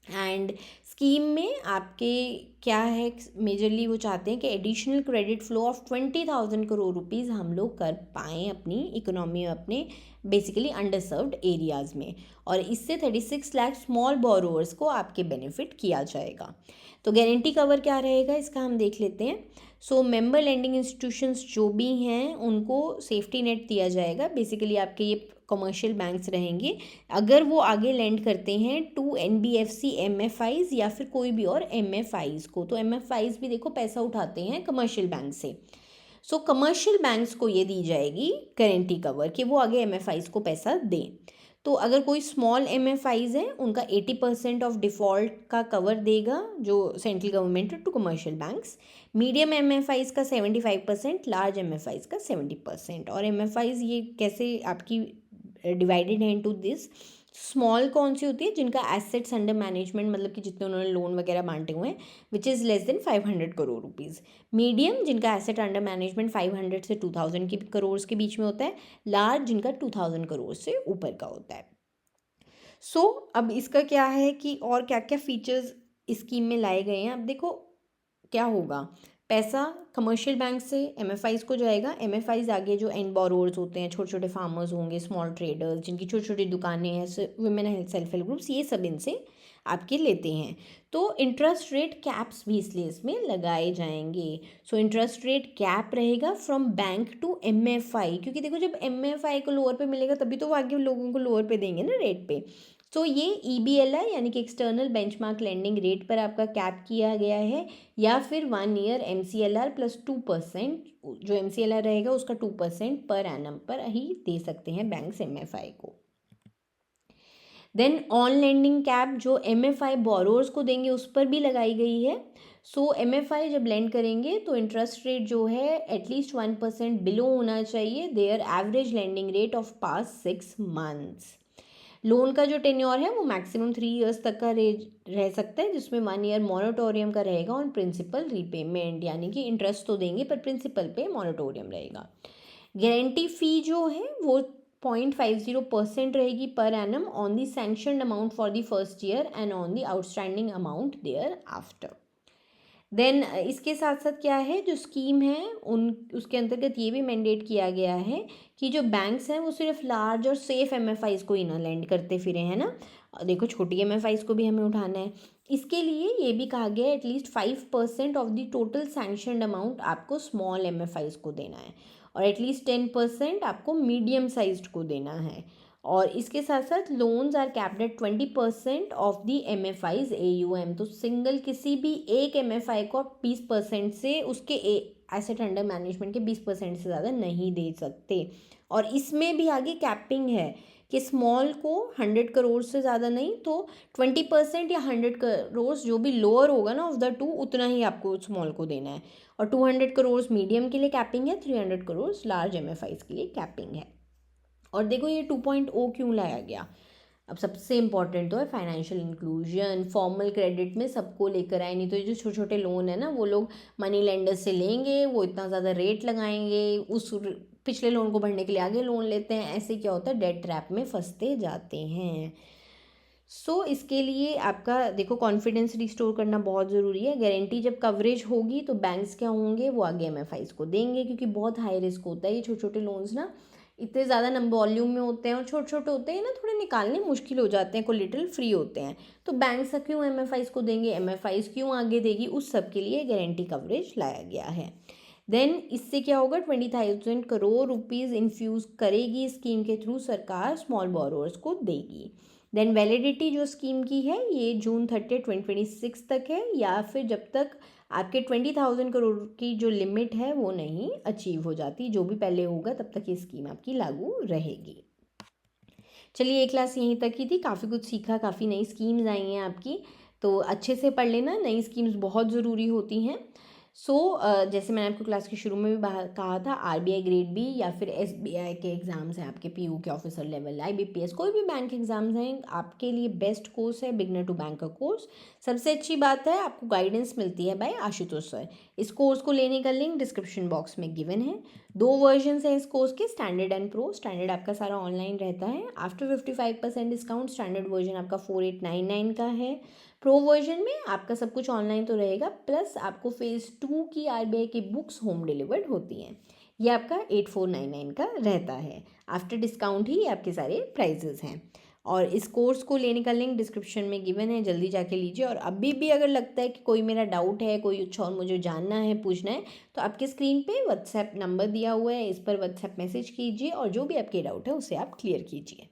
एंड स्कीम में आपके क्या है, मेजरली वो चाहते हैं कि additional credit flow of 20,000 crore rupees हम लोग कर पाएँ अपनी इकोनॉमी में, अपने बेसिकली अंडर सर्व्ड एरियाज़ में। और इससे 36 लाख स्मॉल बोरोवर्स को आपके बेनिफिट किया जाएगा। तो गारंटी कवर क्या रहेगा इसका हम देख लेते हैं। सो मेंबर लेंडिंग इंस्टीट्यूशंस जो भी हैं उनको सेफ्टी नेट दिया जाएगा। बेसिकली आपके ये कमर्शियल बैंक्स रहेंगे, अगर वो आगे लेंड करते हैं टू एनबीएफसी एमएफआईज या फिर कोई भी और एमएफआईज को। तो एमएफआईज भी देखो पैसा उठाते हैं कमर्शियल बैंक से। सो कमर्शियल बैंक्स को ये दी जाएगी गारंटी कवर कि वो आगे एमएफआईज को पैसा दें। तो अगर कोई स्मॉल एमएफआईज हैं उनका 80% ऑफ डिफ़ॉल्ट का कवर देगा जो central government to commercial banks. Medium MFIs का 75%, लार्ज एमएफआईज का 70%। और एमएफआईज ये कैसे आपकी डिवाइडेड है इनटू दिस। स्मॉल कौन सी होती है? जिनका एसेट्स अंडर मैनेजमेंट, मतलब कि जितने उन्होंने लोन वगैरह बांटे हुए हैं, which is less than 500 crore rupees. Medium जिनका एसेट अंडर मैनेजमेंट 500 से 2000 की करोड़ के बीच में होता है। लार्ज जिनका 2000 करोड़ से ऊपर का होता है। सो अब इसका क्या है कि और क्या क्या फीचर्स इस स्कीम में लाए गए हैं। अब देखो क्या होगा, पैसा कमर्शियल बैंक से एमएफआईज को जाएगा। एमएफआईज आगे जो एंड बोरोवर्स होते हैं, छोटे छोटे फार्मर्स होंगे, स्मॉल ट्रेडर्स जिनकी छोटी छोटी दुकानें हैं, women health self help groups, ये सब इनसे आपके लेते हैं। तो इंटरेस्ट रेट कैप्स भी इसलिए इसमें लगाए जाएंगे। सो इंटरेस्ट रेट कैप रहेगा फ्रॉम बैंक टू एमएफआई, क्योंकि देखो जब एमएफआई को लोअर पे मिलेगा तभी तो वो आगे लोगों को लोअर पे देंगे ना रेट पे। तो ये ईबीएलआई यानी कि एक्सटर्नल बेंचमार्क लेंडिंग रेट पर आपका कैप किया गया है, या फिर 1 ईयर एमसीएलआर प्लस 2%, जो एमसीएलआर रहेगा उसका 2% पर एनम पर ही दे सकते हैं बैंक्स एमएफआई को। देन ऑन लेंडिंग कैप जो एमएफआई बोरोवर्स को देंगे उस पर भी लगाई गई है। सो एमएफआई जब लेंड करेंगे तो इंटरेस्ट रेट जो है एटलीस्ट 1% बिलो होना चाहिए there average lending rate of past 6 months. Loan का जो टेन्योर है वो मैक्सिमम 3 इयर्स तक का रह सकता है, जिसमें 1 ईयर मॉरेटोरियम का रहेगा ऑन प्रिंसिपल रीपेमेंट, यानी कि इंटरेस्ट तो देंगे पर प्रिंसिपल पे मॉरेटोरियम रहेगा। गारंटी फ़ी जो है वो 0.50% रहेगी per annum on the sanctioned amount for the first year and on the outstanding amount thereafter. Then इसके साथ साथ क्या है, जो स्कीम है उसके अंतर्गत ये भी मैंडेट किया गया है कि जो बैंक्स हैं वो सिर्फ लार्ज और सेफ एमएफआईज को ही ना लेंड करते फिरे, है ना। देखो छोटी एमएफआईज को भी हमें उठाना है। इसके लिए ये भी कहा गया है at least 5% of the total sanctioned amount आपको स्मॉल एमएफआईज को देना है, और एटलीस्ट 10% आपको मीडियम साइज्ड को देना है। और इसके साथ साथ loans are capped at 20% of the MFIs AUM. तो सिंगल किसी भी एक एमएफआई को आप 20% से उसके एसेट अंडर मैनेजमेंट के 20% से ज़्यादा नहीं दे सकते। और इसमें भी आगे कैपिंग है कि स्मॉल को 100 करोड़ से ज़्यादा नहीं, तो 20% या 100 करोड़ जो भी लोअर होगा ना ऑफ द टू, उतना ही आपको स्मॉल को देना है। और 200 करोड़ मीडियम के लिए कैपिंग है, 300 करोड़ लार्ज एमएफआईज के लिए कैपिंग है। और देखो ये 2.0 क्यों लाया गया। अब सबसे इम्पॉर्टेंट तो है फाइनेंशियल इंक्लूजन। फॉर्मल क्रेडिट में सबको लेकर आए, नहीं तो ये जो छोटे छोटे लोन है ना वो लोग मनी लेंडर्स से लेंगे, वो इतना ज़्यादा रेट लगाएंगे, उस पिछले लोन को भरने के लिए आगे लोन लेते हैं, ऐसे क्या होता है डेट ट्रैप में फंसते जाते हैं। सो इसके लिए आपका देखो कॉन्फिडेंस रिस्टोर करना बहुत ज़रूरी है। गारंटी जब कवरेज होगी तो बैंक्स क्या होंगे, वो आगे एमएफआईज को देंगे, क्योंकि बहुत हाई रिस्क होता है ये छोटे छोटे लोन्स ना, इतने ज़्यादा नंबर वॉल्यूम में होते हैं और छोटे छोटे होते हैं ना, थोड़े निकालने मुश्किल हो जाते हैं, कोलेटरल फ्री होते हैं। तो बैंक्स क्यों एमएफआईज को देंगे, एमएफआईज क्यों आगे देगी, उस सब के लिए गारंटी कवरेज लाया गया है। देन इससे क्या होगा, 20,000 करोड़ रुपीज़ इन्फ्यूज़ करेगी स्कीम के थ्रू सरकार, स्मॉल बोरोअर्स को देगी। देन वैलिडिटी जो स्कीम की है ये जून 30, 2026 तक है, या फिर जब तक आपके 20,000 करोड़ की जो लिमिट है वो नहीं अचीव हो जाती, जो भी पहले होगा तब तक ये स्कीम आपकी लागू रहेगी। चलिए ये क्लास यहीं तक ही थी, काफ़ी कुछ सीखा, काफ़ी नई स्कीम्स आई हैं आपकी, तो अच्छे से पढ़ लेना, नई स्कीम्स बहुत ज़रूरी होती हैं। जैसे मैंने आपको क्लास के शुरू में भी कहा था, आरबीआई ग्रेड बी या फिर एसबीआई के एग्ज़ाम्स हैं आपके, पीयू के ऑफिसर लेवल, आईबीपीएस, कोई भी बैंक एग्ज़ाम्स हैं, आपके लिए बेस्ट कोर्स है बिगनर टू बैंकर कोर्स। सबसे अच्छी बात है आपको गाइडेंस मिलती है बाय आशुतोष सर। इस कोर्स को लेने का लिंक डिस्क्रिप्शन बॉक्स में गिवन है। 2 वर्जन्स हैं इस कोर्स के, स्टैंडर्ड एंड प्रो। स्टैंडर्ड आपका सारा ऑनलाइन रहता है, आफ्टर 55% डिस्काउंट स्टैंडर्ड वर्जन आपका 4899 का है। प्रो वर्जन में आपका सब कुछ ऑनलाइन तो रहेगा, प्लस आपको फेज़ 2 की आरबीआई की बुक्स होम डिलीवर्ड होती हैं। ये आपका 8499 का रहता है, आफ्टर डिस्काउंट ही आपके सारे प्राइजेस हैं। और इस कोर्स को लेने का लिंक डिस्क्रिप्शन में गिवन है, जल्दी जाके लीजिए। और अभी भी अगर लगता है कि कोई मेरा डाउट है, कोई कुछ और मुझे जानना है, पूछना है, तो आपके स्क्रीन पे व्हाट्सएप नंबर दिया हुआ है, इस पर व्हाट्सएप मैसेज कीजिए और जो भी आपके डाउट है उसे आप क्लियर कीजिए।